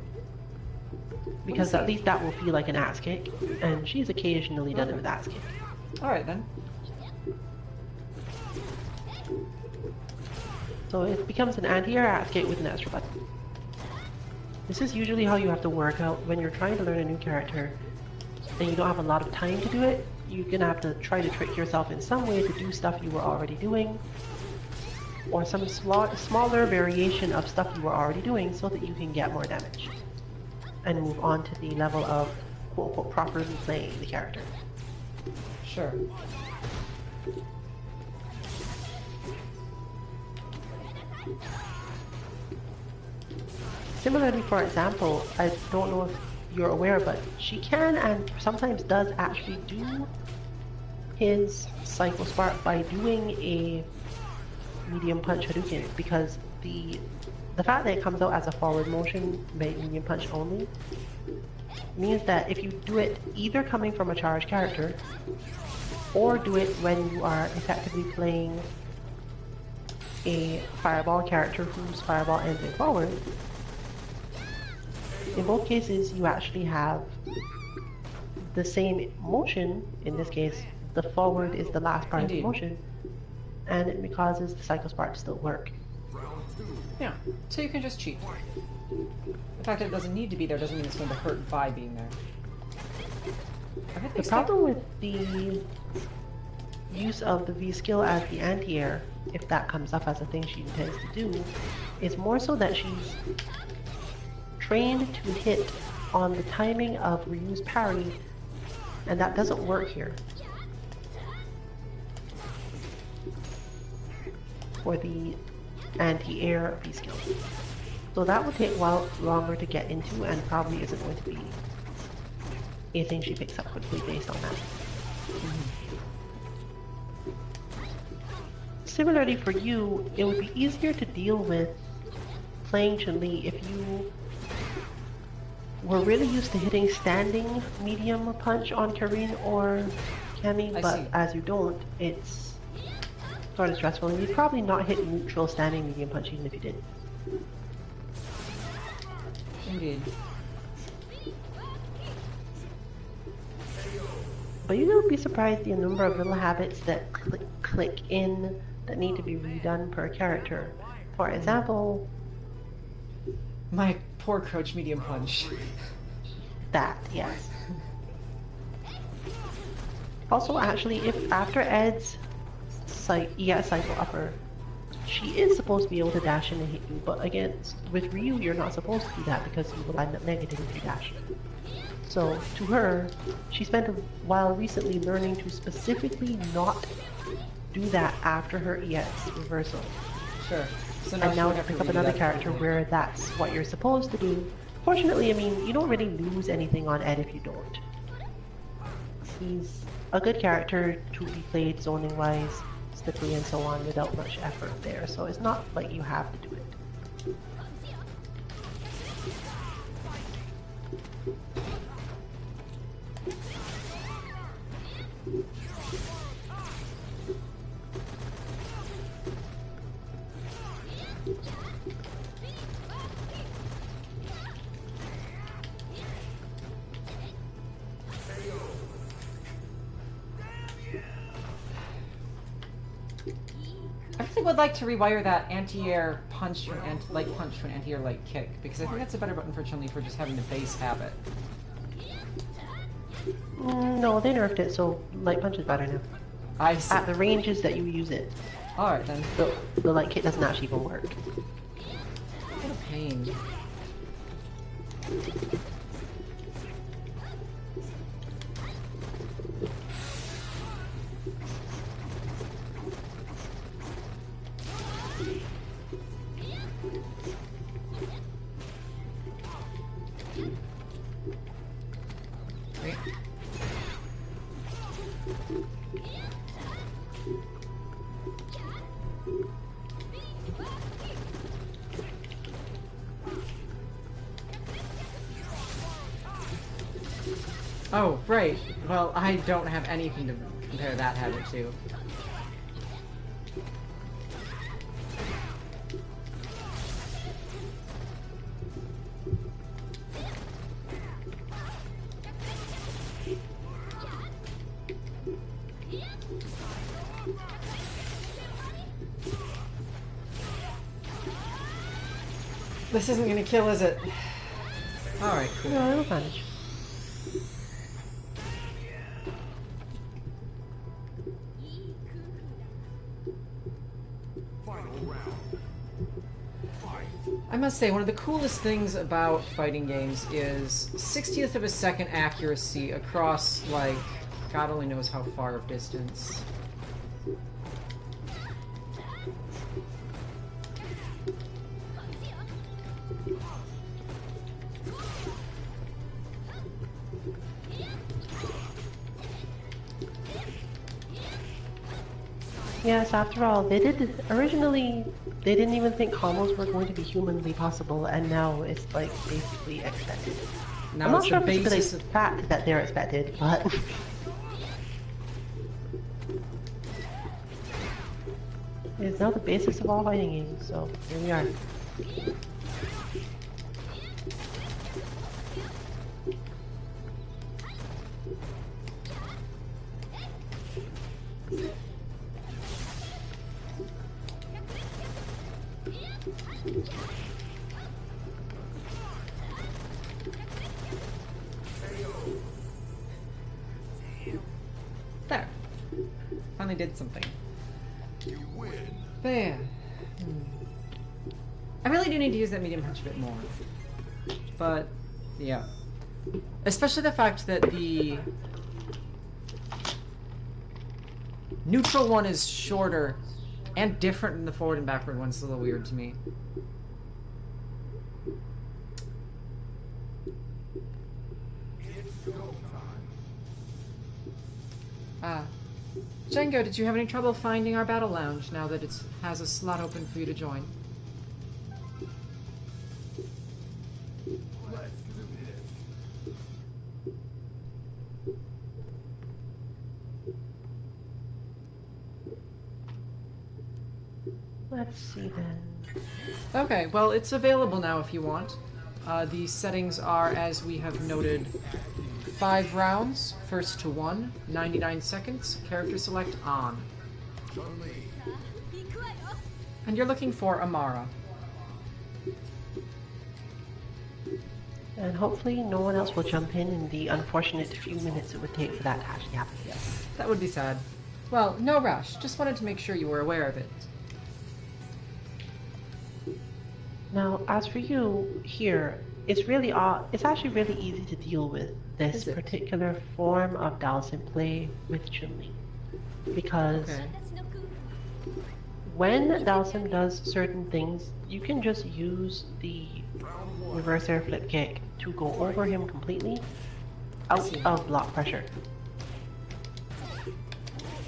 Because at least that will feel like an ass kick, and she's occasionally done it with ass kick. Alright then. So it becomes an anti-air ass kick with an extra button. This is usually how you have to work out when you're trying to learn a new character and you don't have a lot of time to do it. You're gonna have to try to trick yourself in some way to do stuff you were already doing, or some smaller variation of stuff you were already doing so that you can get more damage and move on to the level of quote-unquote properly playing the character. Sure. Similarly, for example, I don't know if you're aware, but she can and sometimes does actually do his Psycho Spark by doing a medium punch Hadouken, because the fact that it comes out as a forward motion by medium punch only means that if you do it either coming from a charged character or do it when you are effectively playing a fireball character whose fireball ends in forward, in both cases you actually have the same motion. In this case, the forward is the last part Indeed. of the motion, and it causes the Psycho Spark to still work. Yeah, so you can just cheat. The fact that it doesn't need to be there doesn't mean it's going to hurt by being there. The problem with the use of the V skill as the anti-air, if that comes up as a thing she intends to do, is more so that she's trained to hit on the timing of Ryu's parry, and that doesn't work here. For the anti-air V skill. So that will take a while longer to get into and probably isn't going to be a thing she picks up quickly based on that. Similarly for you, it would be easier to deal with playing Chun-Li if you were really used to hitting standing medium punch on Karine or Cammy, but see. as you don't, it's sort of stressful, and you'd probably not hit neutral standing medium punch even if you did. Indeed. But you'll be surprised the number of little habits that click in that need to be redone per character. For example, My poor crouch medium punch. that, yes. Also, actually, if after Ed's cycle upper, she is supposed to be able to dash in and hit you, but again, with Ryu, you're not supposed to do that because you will end up negative if you dash. So, to her, she spent a while recently learning to specifically not do that after her EX reversal. Sure. So And now she'll to pick redo up another that character again. where that's what you're supposed to do. Fortunately, I mean, you don't really lose anything on Ed if you don't. He's a good character to be played zoning-wise, realistically and so on without much effort there. So it's not like you have to do it. I really would like to rewire that anti-air punch to an light punch to an anti-air light kick, because I think that's a better button for Chun-Li for just having the base habit. No, they nerfed it, so light punch is better now. I see. At the ranges that you use it. Alright then. The light kick doesn't actually even work. What a pain. Wait. Oh, right. Well, I don't have anything to compare that habit to. This isn't gonna kill, is it? Alright, cool. No, it'll manage. Final round. Fight. I must say, one of the coolest things about fighting games is 60th of a second accuracy across, like, God only knows how far of distance. Yes, after all, they originally they didn't even think combos were going to be humanly possible, and now it's like basically expected. Now I'm not it's sure the if it's basis the of... fact that they're expected, but it's now the basis of all fighting games, so here we are. There. Finally did something. You win. There. I really do need to use that medium punch a bit more. But, yeah. Especially the fact that the neutral one is shorter and different than the forward and backward one's a little weird to me. Ah. Django, did you have any trouble finding our battle lounge now that it has a slot open for you to join? Let's do this. Let's see then. Okay, well, it's available now if you want. The settings are, as we have noted, 5 rounds, first to 1, 99 seconds, character select on. And you're looking for Amara. And hopefully no one else will jump in the unfortunate few minutes it would take for that to actually happen. Yes, that would be sad. Well, no rush, just wanted to make sure you were aware of it. Now, as for you, here, it's actually really easy to deal with this Is it? particular form of Dalsim play with Chun-Li. Because Okay. when Dalsim does certain things, you can just use the reverse air flip kick to go over him completely out see. of block pressure.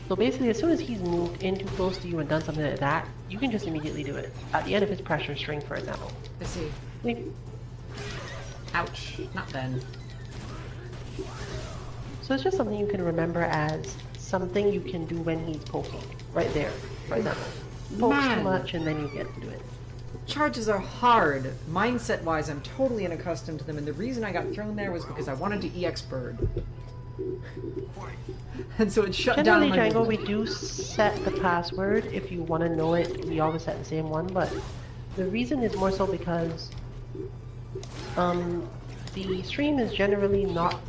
So basically, as soon as he's moved in too close to you and done something like that, you can just immediately do it. At the end of his pressure string, for example. I see. Like, Ouch. Not then. so it's just something you can remember as something you can do when he's poking. Right there, for example. Pokes too Man. much and then you get to do it. Charges are hard. Mindset-wise, I'm totally unaccustomed to them, and the reason I got thrown there was because I wanted to EX Bird. And so it shut Generally, down my Django, we movement. do set the password. If you want to know it, we always set the same one, but the reason is more so because the stream is generally not...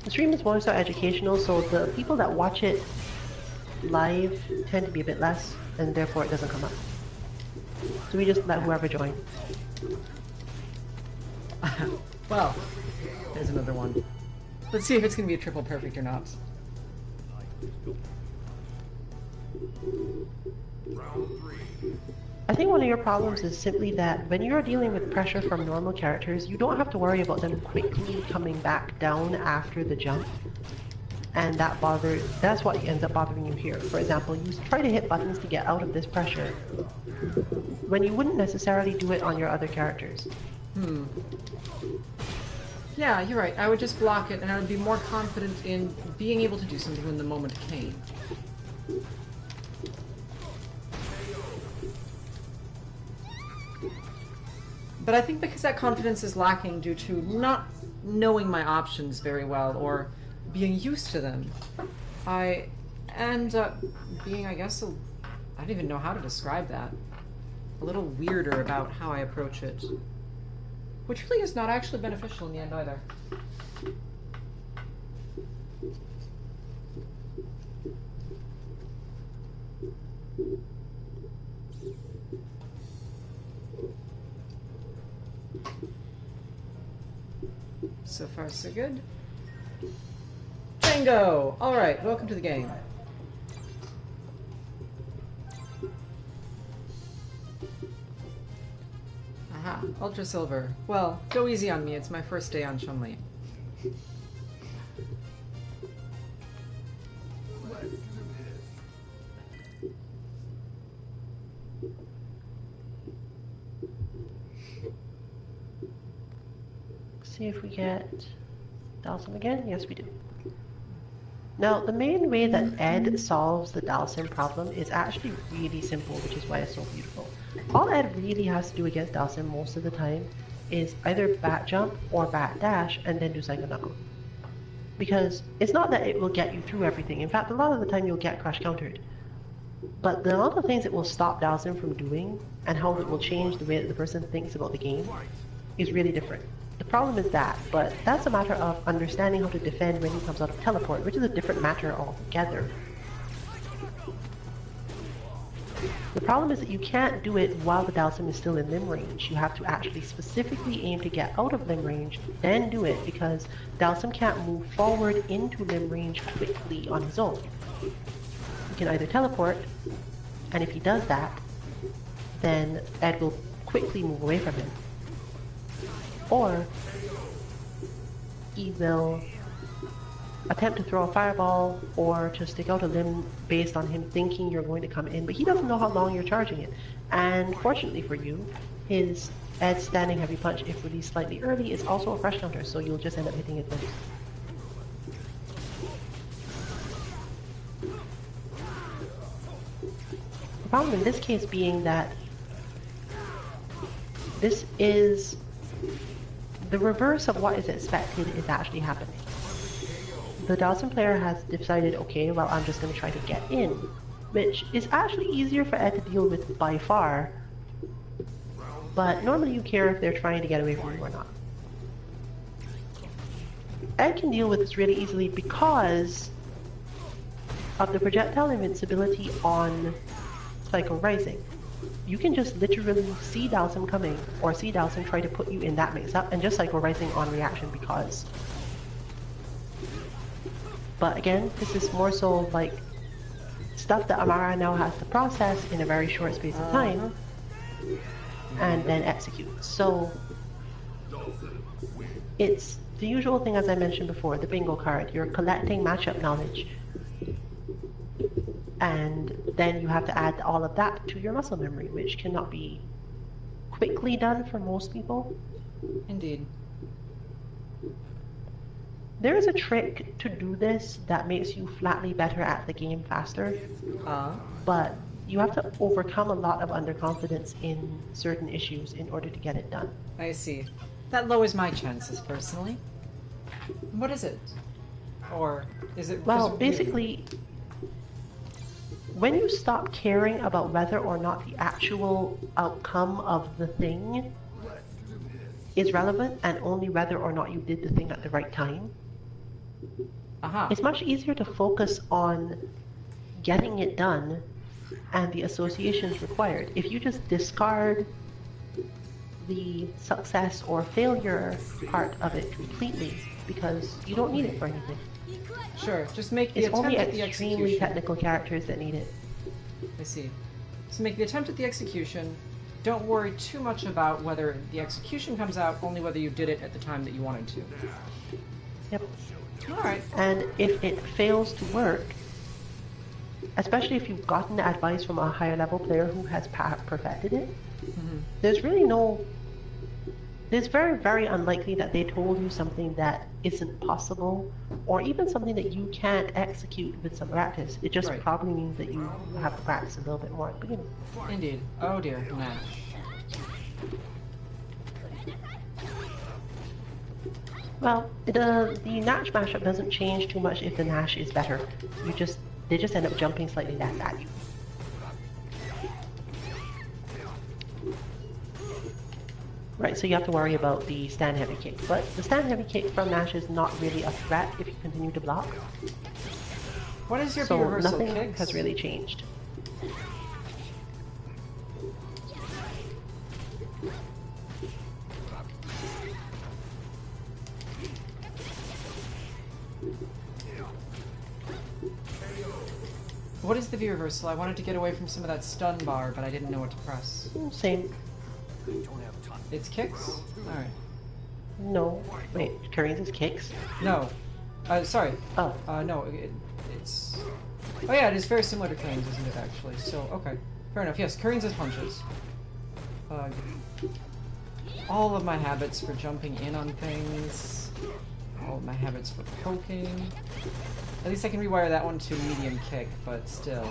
The stream is more so educational, so the people that watch it live tend to be a bit less, and therefore it doesn't come up. So we just let whoever join. Well, there's another one. Let's see if it's gonna be a triple perfect or not. Round 3. I think one of your problems is simply that when you're dealing with pressure from normal characters, you don't have to worry about them quickly coming back down after the jump. And that's what ends up bothering you here. For example, you try to hit buttons to get out of this pressure, when you wouldn't necessarily do it on your other characters. Yeah, you're right. I would just block it, and I would be more confident in being able to do something when the moment came. But I think because that confidence is lacking due to not knowing my options very well, or being used to them, I end up being, I guess, I don't even know how to describe that. A little weirder about how I approach it. Which really is not actually beneficial in the end either. So far, so good. Bingo! Alright, welcome to the game. Aha, Ultra Silver. Well, go easy on me, it's my first day on Chun-Li. Let's do this. See if we get Dalsim again? Yes, we do. Now, the main way that Ed solves the Dalsim problem is actually really simple, which is why it's so beautiful. All Ed really has to do against Dalsim most of the time is either bat jump or bat dash and then do Psycho Knuckle. Because it's not that it will get you through everything. In fact, a lot of the time you'll get crush countered. But the amount of things it will stop Dalsim from doing and how it will change the way that the person thinks about the game is really different. The problem is that, but that's a matter of understanding how to defend when he comes out of teleport, which is a different matter altogether. The problem is that you can't do it while the Dalsim is still in limb range. You have to actually specifically aim to get out of limb range, then do it, because Dalsim can't move forward into limb range quickly on his own. He can either teleport, and if he does that, then Ed will quickly move away from him. Or he will attempt to throw a fireball or to stick out a limb based on him thinking you're going to come in, but he doesn't know how long you're charging it. And fortunately for you, his Ed's standing heavy punch, if released slightly early, is also a crush counter, so you'll just end up hitting it first. The problem in this case being that this is the reverse of what is expected is actually happening. The Dalsim player has decided, okay, well, I'm just going to try to get in, which is actually easier for Ed to deal with by far, but normally you care if they're trying to get away from you or not. Ed can deal with this really easily because of the projectile invincibility on Psycho Rising. You can just literally see Dalsim coming, or see Dalsim try to put you in that mix-up, and just Psycho Rising on reaction because. But again, this is more so like stuff that Amara now has to process in a very short space of time, and then execute. So it's the usual thing, as I mentioned before, the bingo card. You're collecting matchup knowledge. And then you have to add all of that to your muscle memory, which cannot be quickly done for most people. Indeed. There is a trick to do this that makes you flatly better at the game faster, but you have to overcome a lot of underconfidence in certain issues in order to get it done. I see. That lowers my chances, personally. What is it? Or is it... Well, is it basically, when you stop caring about whether or not the actual outcome of the thing is relevant and only whether or not you did the thing at the right time, it's much easier to focus on getting it done and the associations required. If you just discard the success or failure part of it completely because you don't need it for anything. Sure, just make the It's attempt only at the extremely execution. technical characters that need it. I see. So make the attempt at the execution. Don't worry too much about whether the execution comes out, only whether you did it at the time that you wanted to. Yep. Alright. And if it fails to work, especially if you've gotten advice from a higher level player who has perfected it, there's really no... It's very, very unlikely that they told you something that isn't possible, or even something that you can't execute with some practice. It just probably means that you have to practice a little bit more at the beginning. Indeed. Oh dear, Nash. Well, the Nash mashup doesn't change too much if the Nash is better. They just end up jumping slightly less at you. Right, so you have to worry about the stand heavy kick. But the stand heavy kick from Nash is not really a threat if you continue to block. What is your So reversal nothing kicks? has really changed. What is the V reversal? I wanted to get away from some of that stun bar, but I didn't know what to press. Same. It's kicks? Alright. No. Wait, Karin's kicks? No. Sorry. Oh. No, it's... Oh yeah, it is very similar to Karin's, isn't it, actually? So, okay. Fair enough. Yes, Karin's is punches. All of my habits for jumping in on things. All of my habits for poking. At least I can rewire that one to medium kick, but still.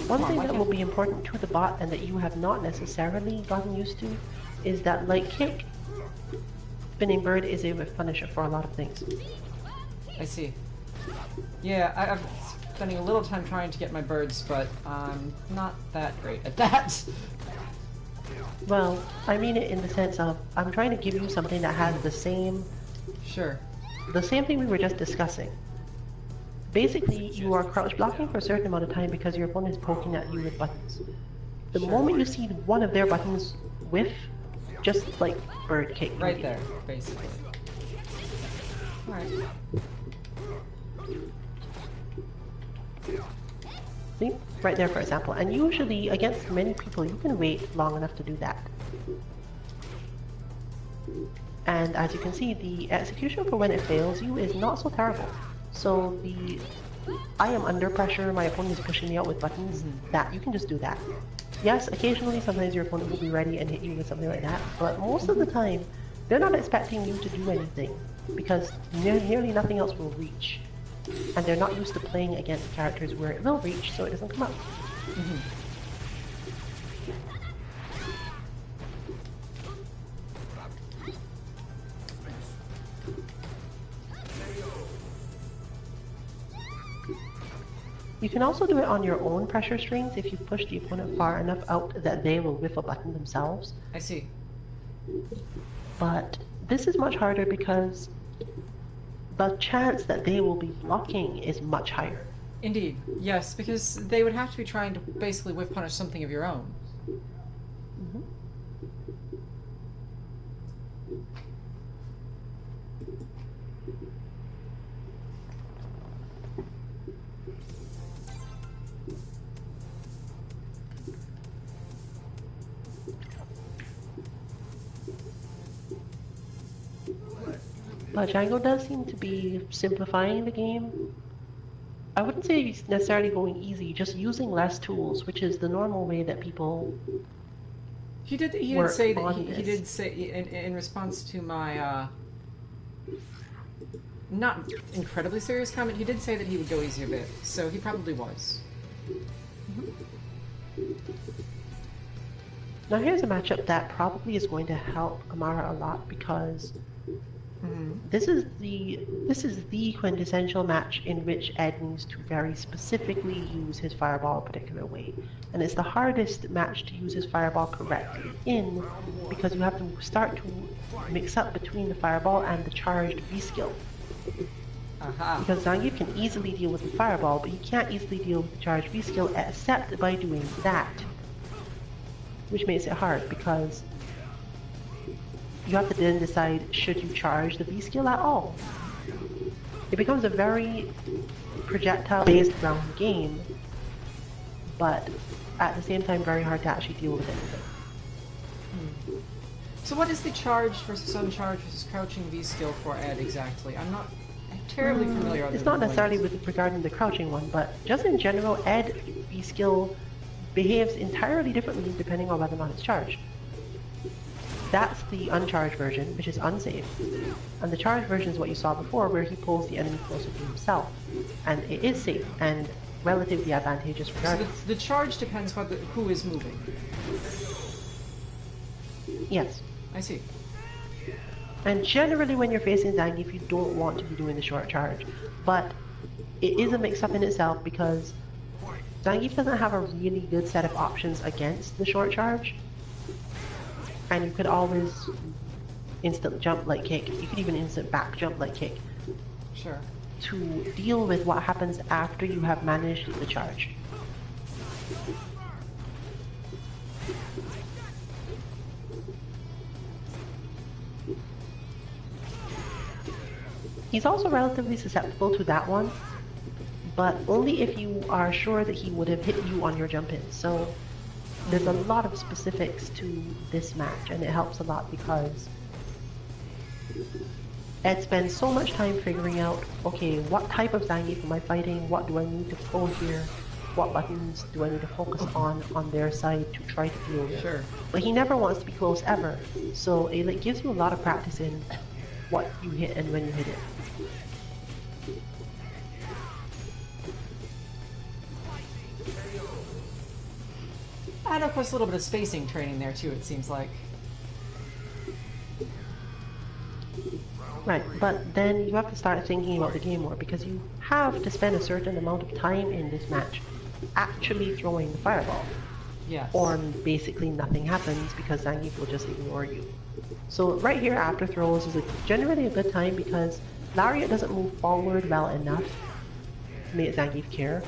One thing that will be important to the bot and that you have not necessarily gotten used to is that light kick, spinning bird is a whiff punisher for a lot of things. I see. Yeah, I'm spending a little time trying to get my birds, but I'm not that great at that. Well, I mean it in the sense of, I'm trying to give you something that has the same... Sure. The same thing we were just discussing. Basically, you are crouch blocking for a certain amount of time because your opponent is poking at you with buttons. The moment you see one of their buttons whiff, just like bird kick. Right there, basically. Alright. See? Right there, for example. And usually, against many people, you can wait long enough to do that. And as you can see, the execution for when it fails you is not so terrible. So the I am under pressure, my opponent is pushing me out with buttons, that you can just do that. Yes, occasionally sometimes your opponent will be ready and hit you with something like that, but most of the time they're not expecting you to do anything because nearly nothing else will reach. And they're not used to playing against characters where it will reach, so it doesn't come out. You can also do it on your own pressure strings if you push the opponent far enough out that they will whiff a button themselves. I see. But this is much harder because the chance that they will be blocking is much higher. Indeed, yes, because they would have to be trying to basically whiff punish something of your own. But Django does seem to be simplifying the game. I wouldn't say he's necessarily going easy, just using less tools, which is the normal way that people He did work say that on he this. did say in response to my not incredibly serious comment. He did say that he would go easy a bit, so he probably was. Now here's a matchup that probably is going to help Amara a lot because this is the quintessential match in which Ed needs to very specifically use his fireball a particular way. And it's the hardest match to use his fireball correctly in because you have to start to mix up between the fireball and the charged V skill. Aha. Because Zangief can easily deal with the fireball, but he can't easily deal with the charged V skill except by doing that. Which makes it hard because you have to then decide, should you charge the V skill at all? It becomes a very projectile-based round game, but at the same time very hard to actually deal with anything. So what is the charged versus uncharged versus crouching V skill for Ed exactly? I'm not terribly familiar. It's not necessarily regarding the crouching one, but just in general, Ed V skill behaves entirely differently depending on whether or not it's charged. That's the uncharged version, which is unsafe. And the charged version is what you saw before, where he pulls the enemy closer to himself. And it is safe and relatively advantageous So regardless. the charge depends on who is moving. Yes. I see. And generally when you're facing Zangief, you don't want to be doing the short charge. But it is a mix-up in itself because Zangief doesn't have a really good set of options against the short charge. And you could always instant jump like kick. You could even instant back jump like kick. Sure. To deal with what happens after you have managed the charge. He's also relatively susceptible to that one, but only if you are sure that he would have hit you on your jump in. So there's a lot of specifics to this match, and it helps a lot because Ed spends so much time figuring out, okay, what type of Zangief am I fighting? What do I need to pull here? What buttons do I need to focus on their side to try to deal with? Sure. But he never wants to be close ever, so it gives you a lot of practice in what you hit and when you hit it. And of course a little bit of spacing training there too, it seems like. Right, but then you have to start thinking about the game more because you have to spend a certain amount of time in this match actually throwing the fireball. Yes. Or basically nothing happens because Zangief will just ignore you. So right here after throws is generally a good time because Lariat doesn't move forward well enough to make Zangief care.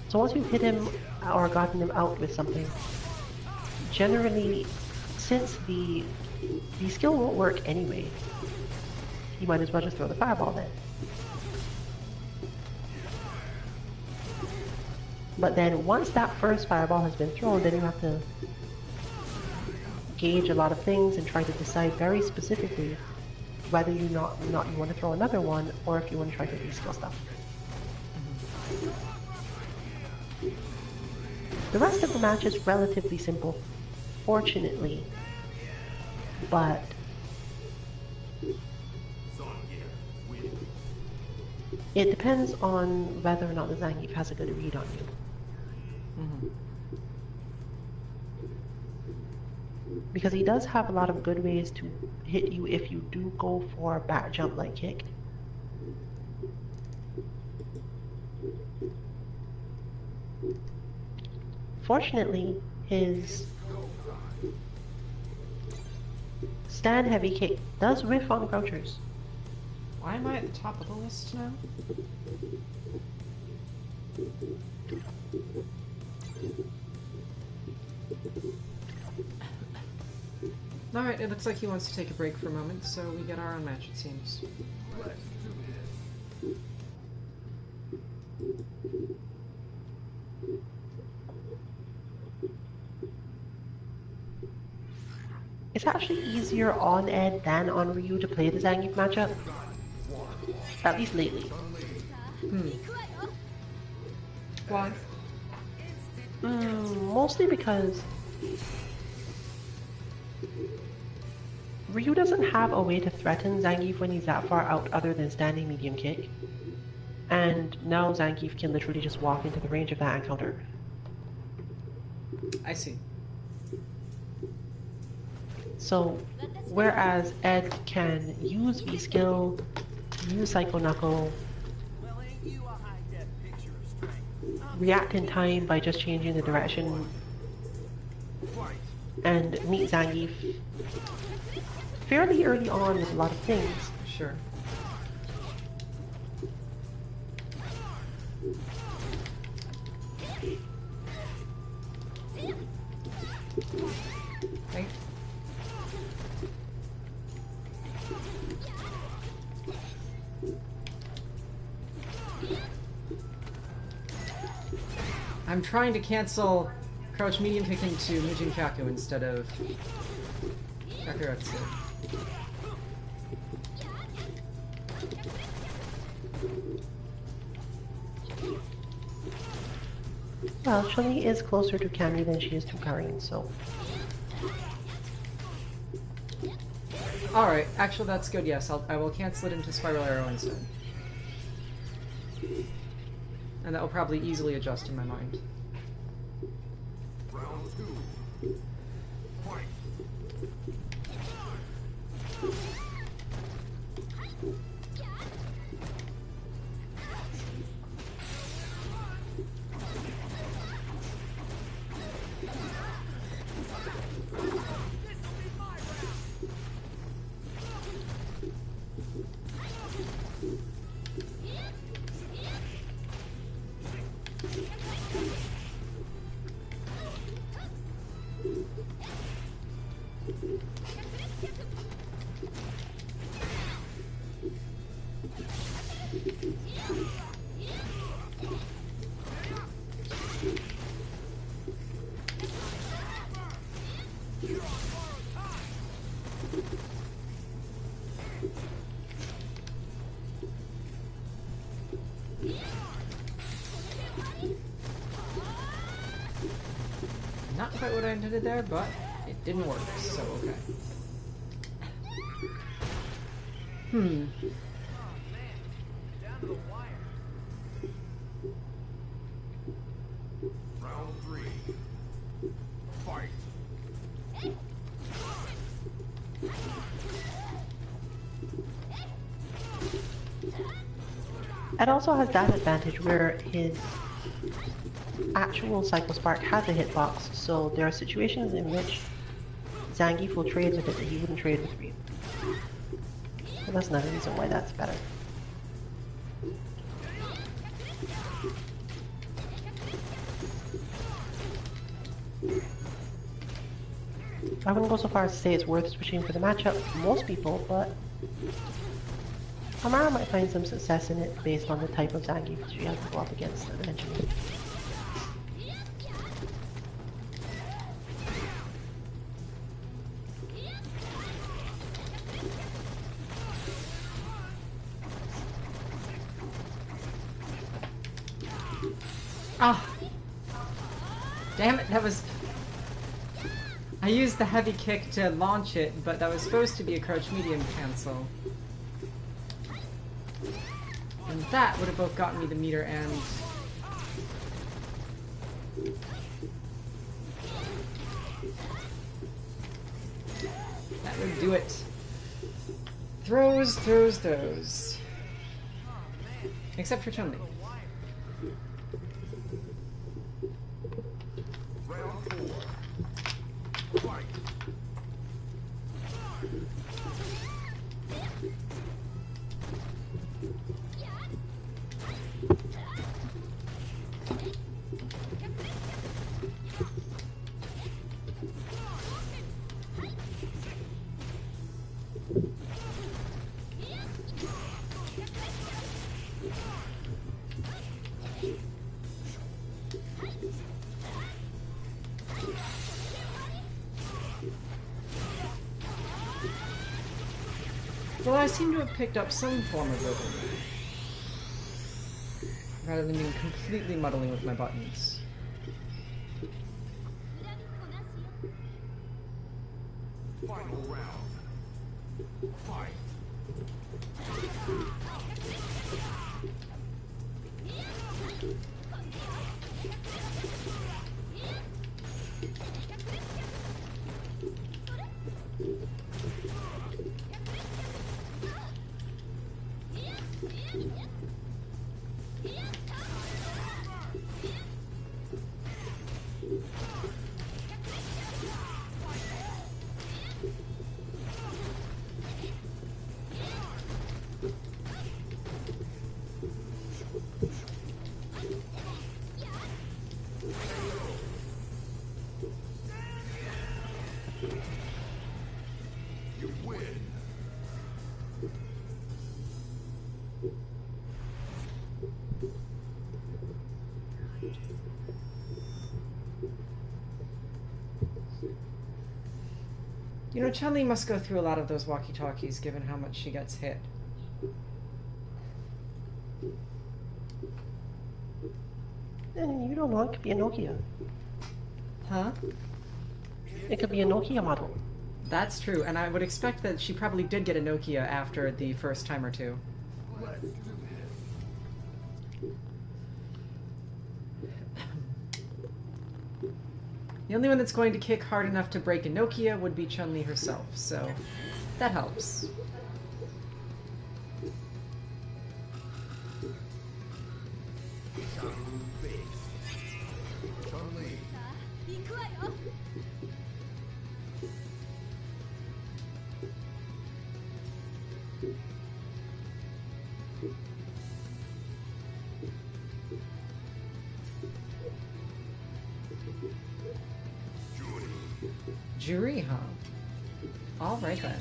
So once you've hit him or gotten him out with something, generally, since the skill won't work anyway, you might as well just throw the fireball then. But then once that first fireball has been thrown, then you have to gauge a lot of things and try to decide very specifically whether you want to throw another one or if you want to try to reskill stuff. The rest of the match is relatively simple, fortunately, but it depends on whether or not the Zangief has a good read on you. Because he does have a lot of good ways to hit you if you do go for a back jump like kick. Fortunately, his stand heavy kick does whiff on crouchers. Why am I at the top of the list now? Alright, it looks like he wants to take a break for a moment, so we get our own match, it seems. Let's do this. It's actually easier on Ed than on Ryu to play the Zangief matchup. At least lately. Why? Mostly because Ryu doesn't have a way to threaten Zangief when he's that far out other than standing medium kick. And now Zangief can literally just walk into the range of that and counter. I see. So, whereas Ed can use V-Skill, use Psycho Knuckle, react in time by just changing the direction, and meet Zangief fairly early on with a lot of things. Sure. Okay. I'm trying to cancel crouch medium kick into Mijinkaku instead of Kakuretsu. Well, Chun-Li is closer to Cammy than she is to Karin, so... Alright, actually that's good, yes. I will cancel it into Spiral Arrow instead. And that will probably easily adjust in my mind. Round 2. Fight. Not quite what I intended there, but it didn't work, so okay. Round 3. Fight. Ed also has that advantage where his actual Psycho Spark has a hitbox, so there are situations in which Zangief will trade with it that he wouldn't trade with Ryu. So that's another reason why that's better. I wouldn't go so far as to say it's worth switching for the matchup for most people, but Amara might find some success in it based on the type of Zangief she has to go up against eventually. Ah! Damn it, that was... I used the heavy kick to launch it, but that was supposed to be a crouch medium cancel. And that would have both gotten me the meter and... that would do it. Throws, throws, throws. Except for Chun-Li. Round 4. Fight. Well, I seem to have picked up some form of rhythm, rather than being completely muddling with my buttons. Final round. Fight. You win. You know, Chun-Li must go through a lot of those walkie-talkies, given how much she gets hit. And you don't know, it could be a Nokia. Huh? It could be a Nokia model. That's true, and I would expect that she probably did get a Nokia after the first time or two. Let's do this. The only one that's going to kick hard enough to break a Nokia would be Chun-Li herself, so that helps. Chun-Li. Jury, huh? Alright then.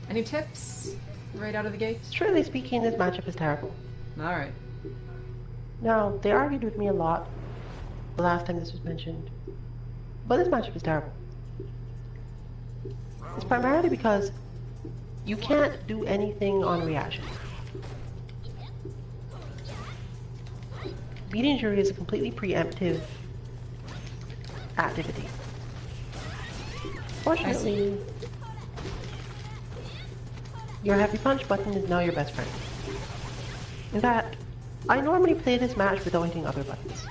Any tips? Right out of the gate? Truly speaking, this matchup is terrible. Alright. Now, they argued with me a lot the last time this was mentioned, but this matchup is terrible. It's primarily because you can't do anything on reaction. Beating Jury is a completely preemptive activity. Fortunately, your heavy punch button is now your best friend. In fact, I normally play this match without hitting other buttons.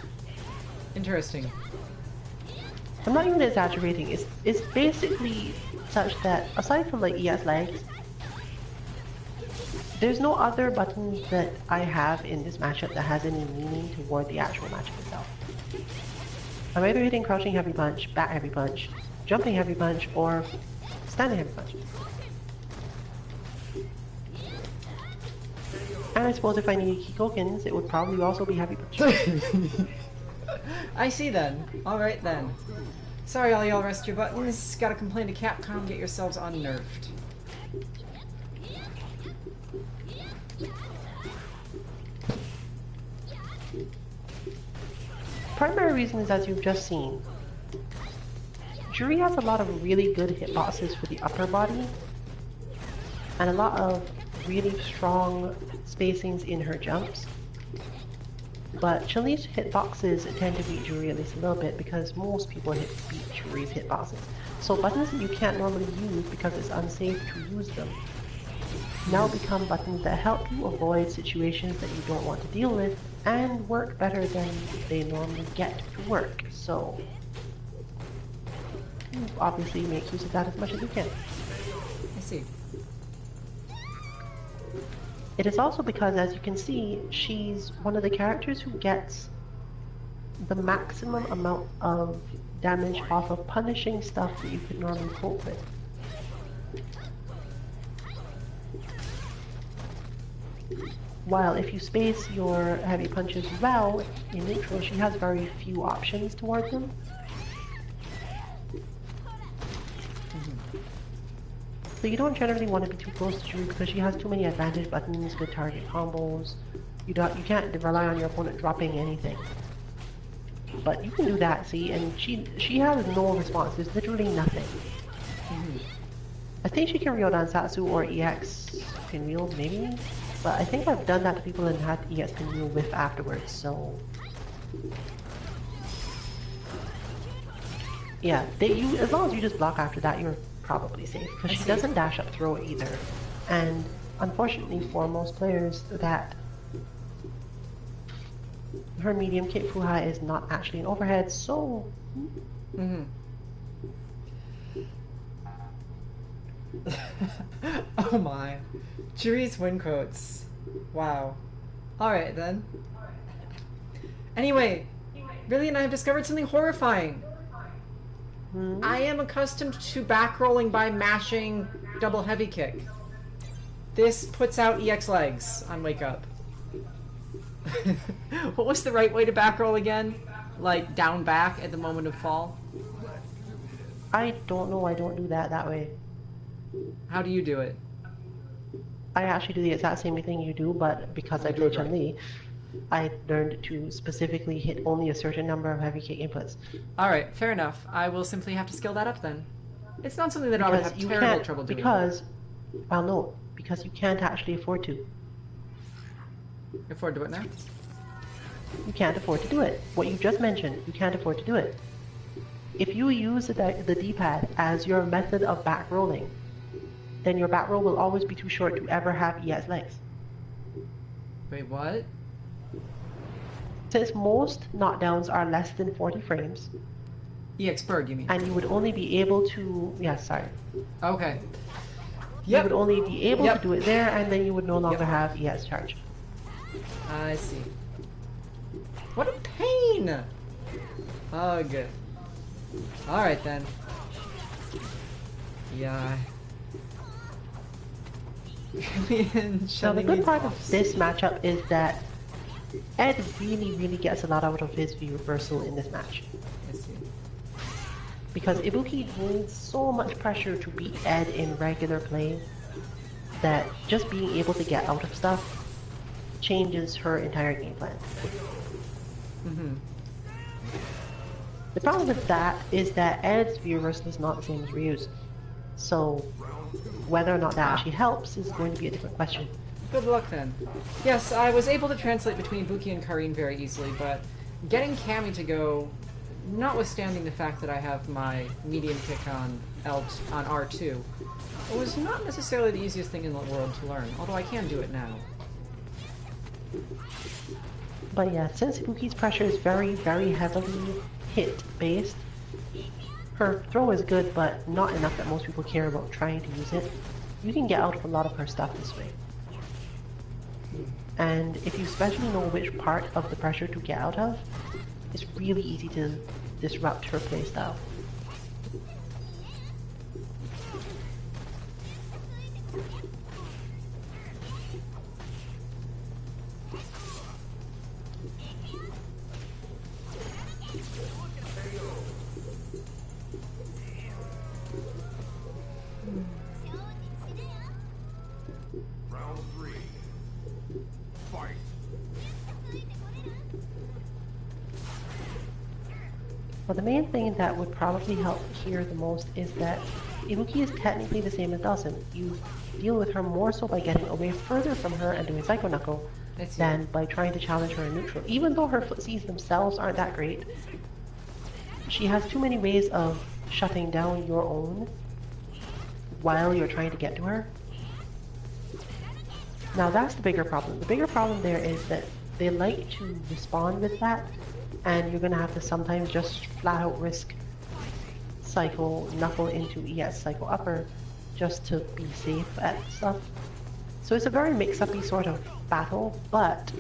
Interesting. I'm not even exaggerating, it's basically such that, aside from like ES legs, there's no other buttons that I have in this matchup that has any meaning toward the actual matchup itself. I'm either hitting crouching heavy punch, back heavy punch, jumping heavy punch, or standing heavy punch. And I suppose if I needed Kikokins, it would probably also be heavy punch. I see then. Alright then. Sorry all y'all rest your buttons. Gotta complain to Capcom, get yourselves unnerved. Primary reason is, as you've just seen, Juri has a lot of really good hitboxes for the upper body, and a lot of really strong spacings in her jumps. But Chun-Li's hitboxes tend to beat Juri at least a little bit because most people beat Juri's hitboxes. So buttons that you can't normally use because it's unsafe to use them now become buttons that help you avoid situations that you don't want to deal with and work better than they normally get to work. So you obviously make use of that as much as you can. I see. It is also because, as you can see, she's one of the characters who gets the maximum amount of damage off of punishing stuff that you could normally cope with. While if you space your heavy punches well in neutral, she has very few options towards them. So you don't generally want to be too close to Juri because she has too many advantage buttons with target combos. You can't rely on your opponent dropping anything. But you can do that, see, and she has no response. There's literally nothing. I think she can reel down Satsu or EX Pinwheel, maybe? But I think I've done that to people and had EX Pinwheel whiff afterwards, so... Yeah, as long as you just block after that, you're probably safe. Because she doesn't dash up throw either. And unfortunately for most players, that her medium kick Fuhai is not actually an overhead, so... Oh my. Juri's win quotes. Wow. Alright then. Anyway, Billy and I have discovered something horrifying. I am accustomed to backrolling by mashing double heavy kick. This puts out EX legs on wake up. What was the right way to backroll again? Like down back at the moment of fall? I don't know, I don't do that way. How do you do it? I actually do the exact same thing you do, but because I play Chun-Li, I learned to specifically hit only a certain number of heavy kick inputs. Alright, fair enough. I will simply have to skill that up then. It's not something that I would have terrible trouble doing. Well no, because you can't actually afford to. Afford to what now? You can't afford to do it. What you just mentioned, you can't afford to do it. If you use the D-pad as your method of back rolling, then your back roll will always be too short to ever have ES legs. Wait, what? Since most knockdowns are less than 40 frames, EX Berg, you mean? and you would only be able to... Yeah, sorry. Okay. You would only be able to do it there, and then you would no longer have ES charge. I see. What a pain! Ugh. Alright then. Yeah. Now the good part of this matchup is that Ed really gets a lot out of his reversal in this match. I see. Because Ibuki needs so much pressure to beat Ed in regular play that just being able to get out of stuff changes her entire game plan. The problem with that is that Ed's reversal is not the same as Ryu's. So whether or not that actually helps is going to be a different question. Good luck then. Yes, I was able to translate between Buki and Karin very easily, but getting Cammy to go, notwithstanding the fact that I have my medium kick on R2, was not necessarily the easiest thing in the world to learn, although I can do it now. But yeah, since Ibuki's pressure is very heavily hit-based, her throw is good, but not enough that most people care about trying to use it. You can get out of a lot of her stuff this way. And if you especially know which part of the pressure to get out of, it's really easy to disrupt her playstyle. Round 3. Fight. Well, the main thing that would probably help here the most is that Ibuki is technically the same as Dawson. You deal with her more so by getting away further from her and doing Psycho Knuckle than by trying to challenge her in neutral. Even though her footsies themselves aren't that great, she has too many ways of shutting down your own while you're trying to get to her. Now that's the bigger problem. The bigger problem there is that they like to respond with that, and you're going to have to sometimes just flat out risk Psycho Knuckle into ES Psycho Upper just to be safe at stuff. So it's a very mix-up-y sort of battle, but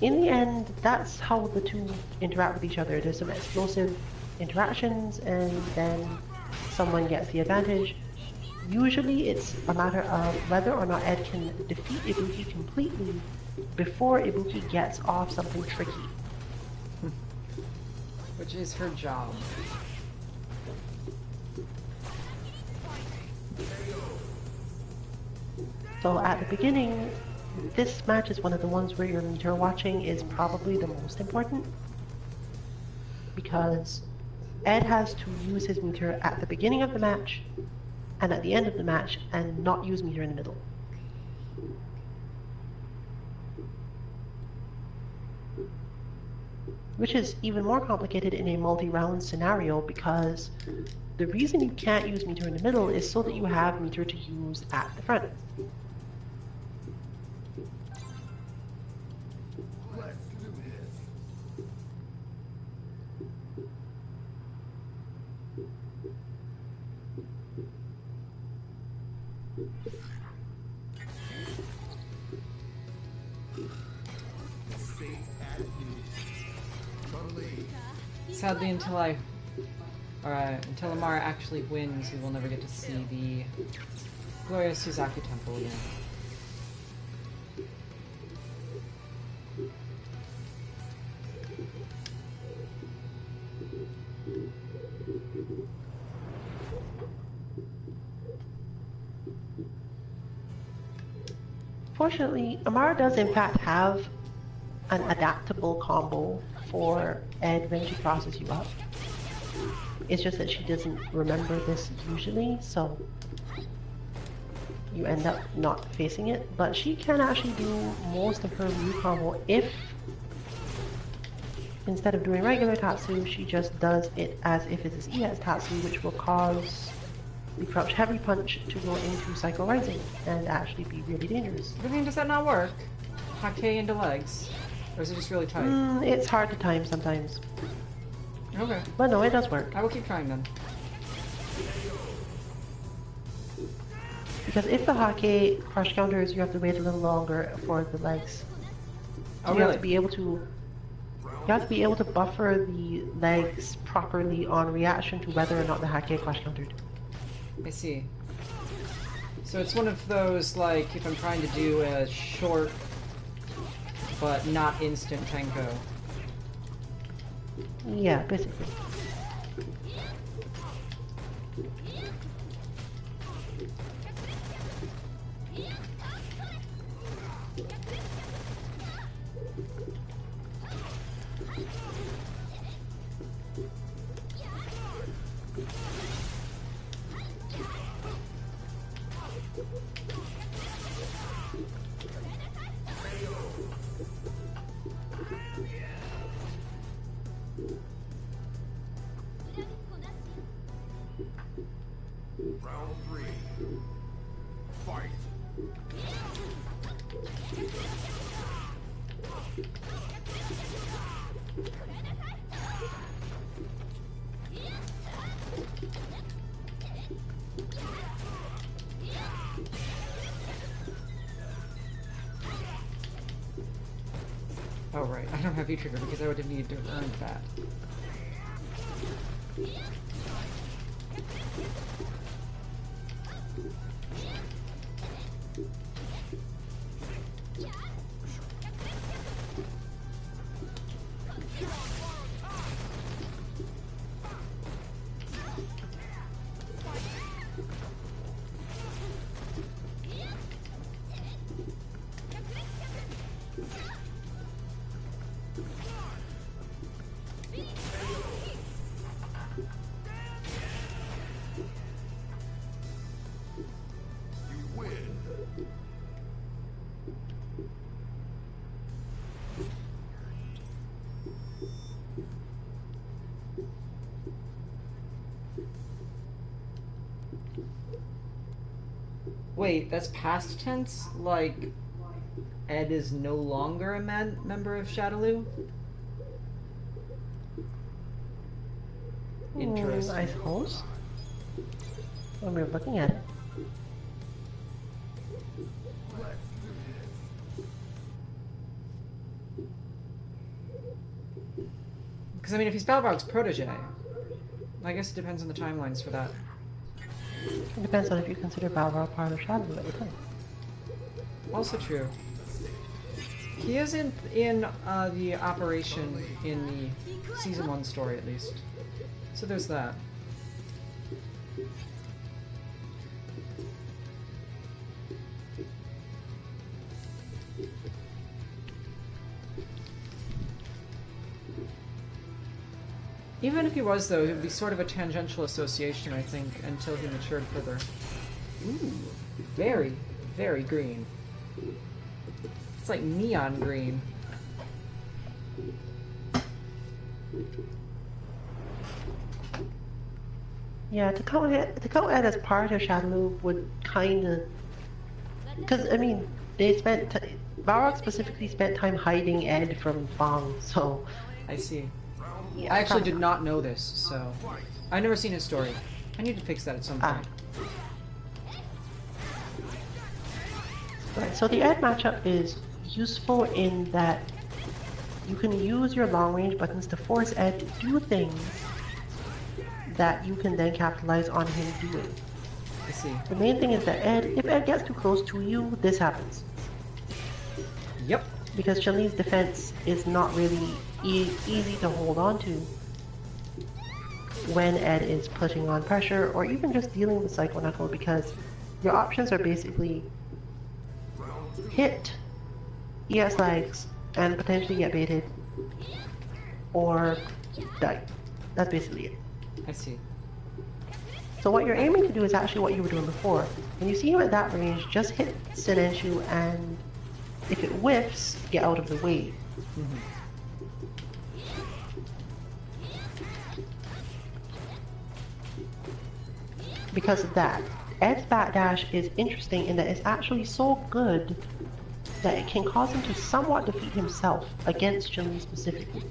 in the end, that's how the two interact with each other. There's some explosive interactions, and then someone gets the advantage. Usually it's a matter of whether or not Ed can defeat Ibuki completely before Ibuki gets off something tricky. Which is her job. So at the beginning, this match is one of the ones where your meter watching is probably the most important, because Ed has to use his meter at the beginning of the match and at the end of the match, and not use meter in the middle. Which is even more complicated in a multi-round scenario, because the reason you can't use meter in the middle is so that you have meter to use at the front. Let's do this. Stay at ease. Chun-Li. Sadly, until Amara actually wins, we will never get to see the glorious Suzaki Temple again. Fortunately, Amara does in fact have an adaptable combo for Ed when she crosses you up. It's just that she doesn't remember this usually, so you end up not facing it. But she can actually do most of her Ryu combo if, instead of doing regular Tatsu, she just does it as if it is ES Tatsu, which will cause the Crouch Heavy Punch to go into Psycho Rising and actually be really dangerous. I mean, does that not work? Hake into legs? Or is it just really tight? It's hard to time sometimes. Okay. But no, it does work. I will keep trying then. Because if the Hake crush counters, you have to wait a little longer for the legs. Oh, So you really? have to be able to buffer the legs properly on reaction to whether or not the Hake crush countered. I see. So it's one of those, like, if I'm trying to do a short but not instant Tenko. Yeah, basically. Round 3. Fight. Oh, right. I don't have V-Trigger because I would have needed to have earned that. You win. Wait, that's past tense? Like, Ed is no longer a member of Shadaloo? Interesting. I suppose. When we're looking at it. Let's do this. Because, I mean, if he's Balrog's protege, I guess it depends on the timelines for that. It depends on if you consider Balrog part of Shadow at the time. Also true. He is in the operation in the Season 1 story, at least. So there's that. Even if he was, though, it would be sort of a tangential association, I think, until he matured further. Ooh, very, very green. It's like neon green. Yeah, to count it as part of Shadowloop would kind of, because I mean, Balrog specifically spent time hiding Ed from Fang, so. I see. Yeah, I actually did not know this, so I've never seen his story. I need to fix that at some point. Right, so the Ed matchup is useful in that you can use your long range buttons to force Ed to do things that you can then capitalize on him doing. I see. The main thing is that if Ed gets too close to you, this happens. Yep. Because Chun-Li's defense is not really easy to hold on to when Ed is putting on pressure or even just dealing with Psycho Knuckle, because your options are basically hit, ES legs, and potentially get baited, or die. That's basically it. I see. So what you're aiming to do is actually what you were doing before. When you see him at that range, just hit Sinenshu, and if it whiffs, get out of the way. Mm-hmm. Because of that, Ed's backdash is interesting in that it's actually so good that it can cause him to somewhat defeat himself against Chun-Li specifically.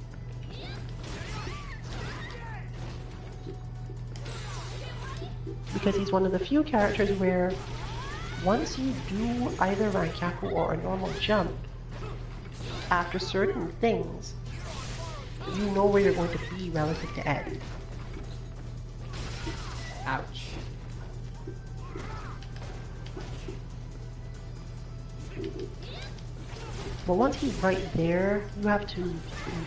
Because he's one of the few characters where once you do either Rankyaku or a normal jump, after certain things, you know where you're going to be relative to Ed. Ouch. But once he's right there, you have to be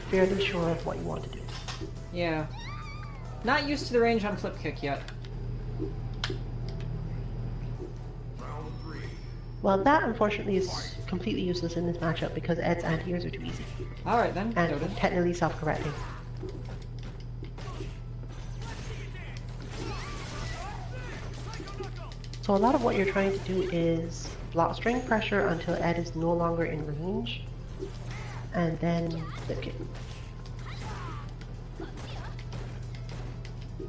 fairly sure of what you want to do. Yeah. Not used to the range on flip kick yet. Well, that unfortunately is completely useless in this matchup because Ed's anti-airs are too easy. Alright then, And noted. technically self-correcting. So a lot of what you're trying to do is block string pressure until Ed is no longer in range, and then flip kick.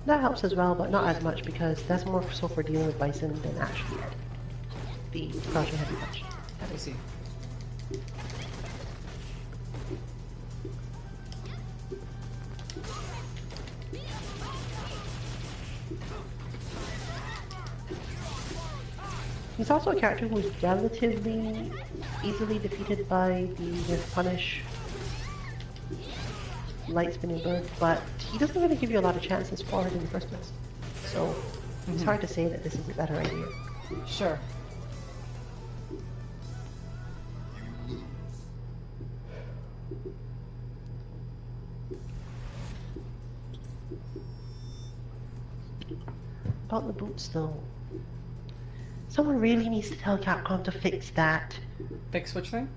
That helps as well, but not as much because that's more so for dealing with Bison than actually Ed. The crouching heavy punch. I see. He's also a character who is relatively easily defeated by the punish light spinning bird, but he doesn't really give you a lot of chances for it in the first place. So it's hard to say that this is a better idea. Sure. About the boots though, someone really needs to tell Capcom to fix that. Fix which thing?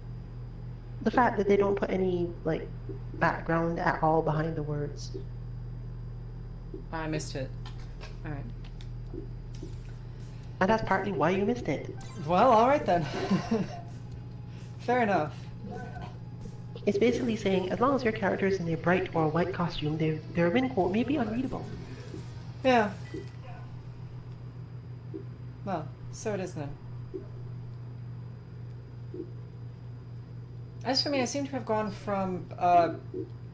The fact that they don't put any, like, background at all behind the words. I missed it. Alright. And that's partly why you missed it. Well, alright then. Fair enough. It's basically saying, as long as your character is in a bright or white costume, their win quote may be unreadable. Yeah. Well, so it is then. As for me, I seem to have gone from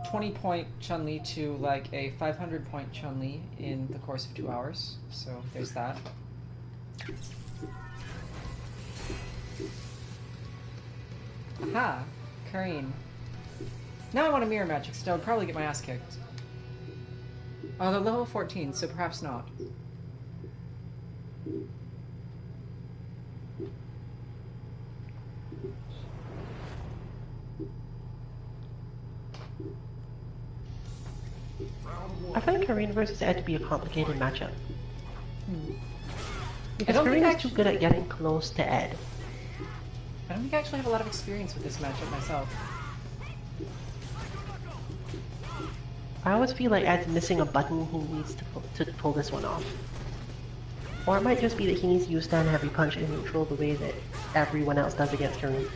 20-point Chun-Li to like a 500-point Chun-Li in the course of 2 hours. So there's that. Aha! Kareen. Now I want a mirror match, because I would probably get my ass kicked. Although level 14, so perhaps not. I find Kareen versus Ed to be a complicated matchup. Because I don't think Kareen is too good at getting close to Ed. I don't think I actually have a lot of experience with this matchup myself. I always feel like Ed's missing a button he needs to pull this one off. Or it might just be that he needs to use stand heavy punch in neutral the way that everyone else does against Kareen.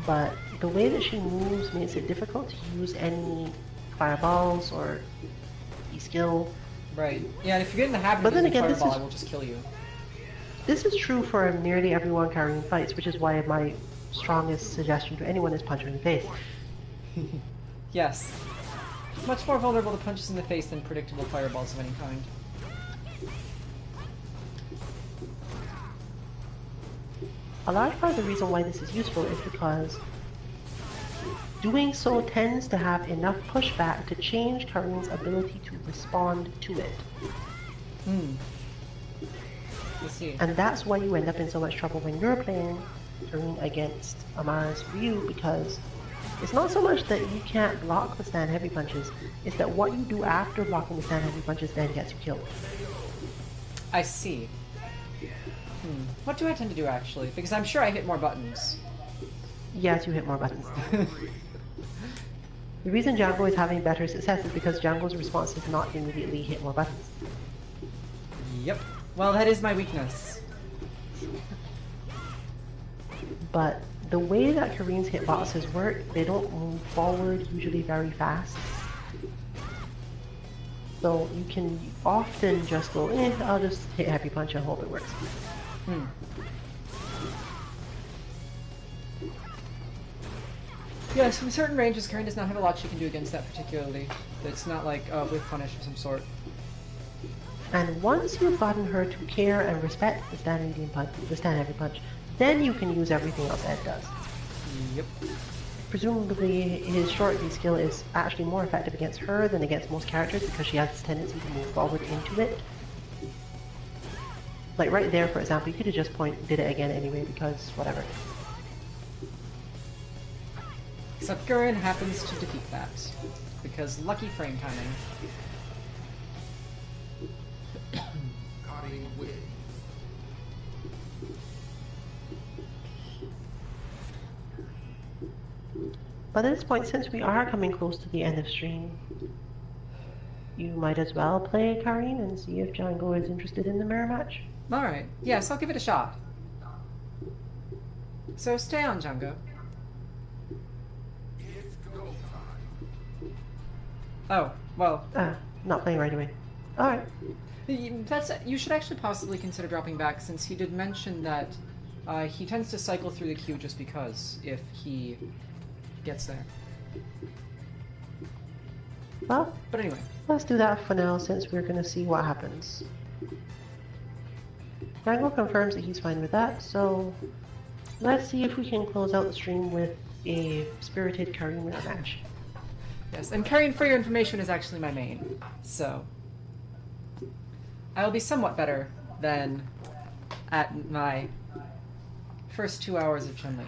But the way that she moves makes it difficult to use any fireballs or skill. Right. Yeah, and if you get in the habit But of then using again, fireball, I will just kill you. This is true for nearly everyone Kareen fights, which is why my strongest suggestion to anyone is punch her in the face. Yes. Much more vulnerable to punches in the face than predictable fireballs of any kind. A large part of the reason why this is useful is because doing so tends to have enough pushback to change Kareen's ability to respond to it. Hmm. I see. And that's why you end up in so much trouble when you're playing Kareen against Amara's Ryu, because it's not so much that you can't block the stand heavy punches, it's that what you do after blocking the stand heavy punches then gets you killed. I see. What do I tend to do, actually? Because I'm sure I hit more buttons. Yes, you hit more buttons. The reason Django is having better success is because Django's response is not immediately hit more buttons. Yep. Well, that is my weakness. But the way that Kareen's hitboxes work, they don't move forward usually very fast. So you can often just go, I'll just hit heavy punch and hope it works. Yes, from certain ranges, Kareen does not have a lot she can do against that particularly. It's not like with punish of some sort. And once you've gotten her to care and respect the stand heavy punch, then you can use everything else Ed does. Yep. Presumably, his short D skill is actually more effective against her than against most characters because she has this tendency to move forward into it. Like right there, for example, you could have just did it again anyway because whatever. Except Gurren happens to defeat that. Because lucky frame timing. Cutting win. But at this point, since we are coming close to the end of stream, you might as well play Kareen and see if Django is interested in the mirror match. Alright. Yes, I'll give it a shot. So stay on, Django. It's go time. Oh, well. Not playing right away. Alright. You should actually possibly consider dropping back, since he did mention that he tends to cycle through the queue just because, if he gets there. Well, But anyway. let's do that for now since we're gonna see what happens. Django confirms that he's fine with that, so let's see if we can close out the stream with a spirited Kareen mirror match. Yes, and Kareen, for your information, is actually my main, so I'll be somewhat better than at my first 2 hours of Chun-Li.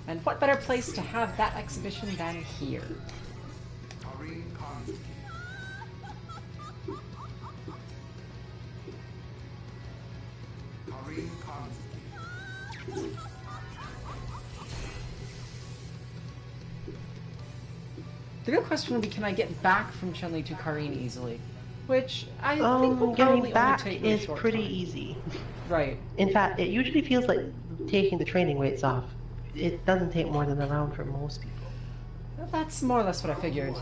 And what better place to have that exhibition than here? Kareem Kanji. Kareem Kanji. The real question would be, can I get back from Chun-Li to Kareen easily? Which I think will Getting probably back only take me a is short pretty time. easy. Right. In fact, it usually feels like taking the training weights off. It doesn't take more than a round for most people. Well, that's more or less what I figured.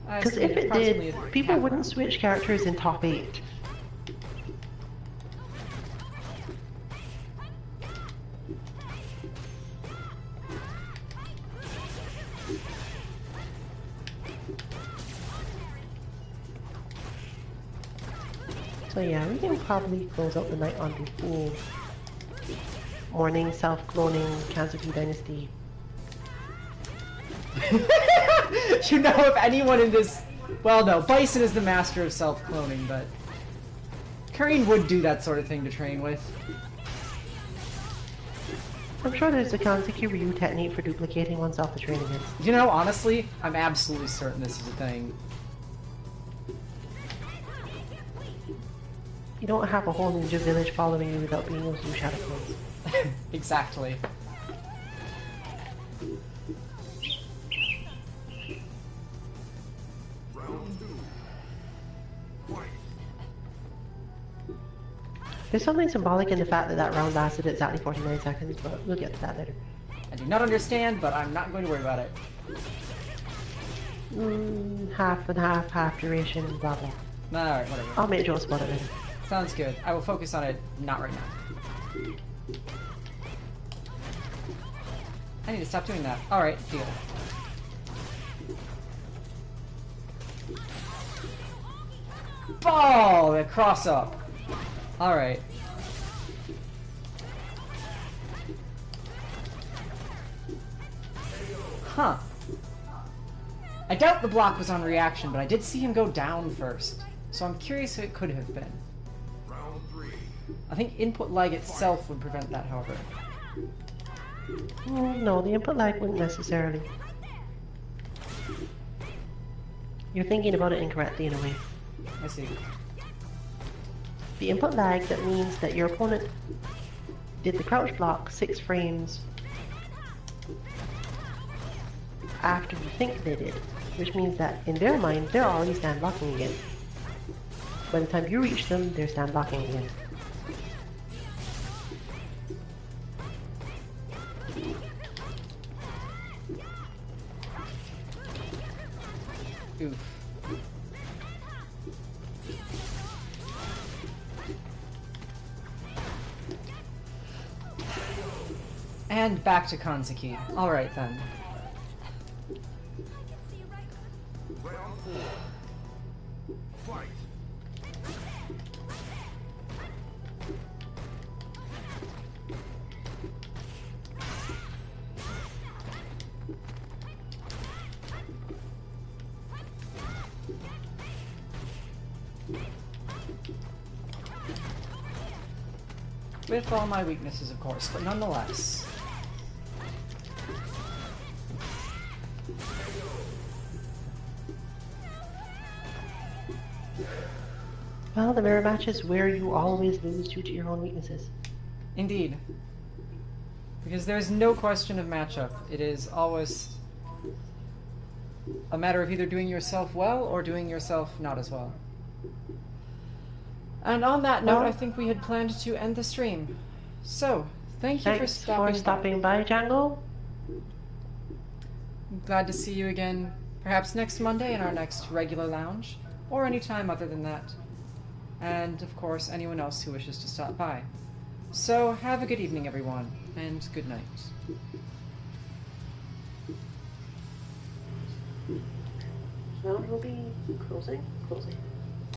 Because if it did, people wouldn't switch characters in top 8. So yeah, we can probably close out the night on the full morning self-cloning Kanzuki Dynasty. You know, if anyone in this... Well, no, Bison is the master of self-cloning, but... Kareen would do that sort of thing to train with. I'm sure there's a Kanzuki Ryu technique for duplicating oneself to train against. You know, honestly, I'm absolutely certain this is a thing. You don't have a whole ninja village following you without being able to do shadow clones. Exactly. Round 2. Fight. There's something symbolic in the fact that that round lasted exactly 49 seconds, but we'll get to that later. I do not understand, but I'm not going to worry about it. Half and half, half duration, blah blah. Alright, whatever. I'll make Joe spot it later. Sounds good. I will focus on it not right now. I need to stop doing that. Alright, deal. Ball! The cross up. Alright. Huh. I doubt the block was on reaction, but I did see him go down first. So I'm curious who it could have been. Round 3. I think input lag itself would prevent that, however. No, the input lag wouldn't necessarily. You're thinking about it incorrectly in a way. I see. The input lag, that means that your opponent did the crouch block 6 frames after you think they did, which means that in their mind they're already stand blocking again. By the time you reach them, they're stand blocking again. Oof. And back to Kanzuki. Alright then. Round 4. Fight. With all my weaknesses, of course, but nonetheless. Well, the mirror match is where you always lose due to your own weaknesses. Indeed. Because there's no question of matchup. It is always a matter of either doing yourself well or doing yourself not as well. And on that note, Well, I think we had planned to end the stream. So, thank you Thanks for stopping by. by, Django. Glad to see you again, perhaps next Monday in our next regular lounge, or any time other than that. And, of course, anyone else who wishes to stop by. So, have a good evening, everyone, and good night. Well, we'll be closing.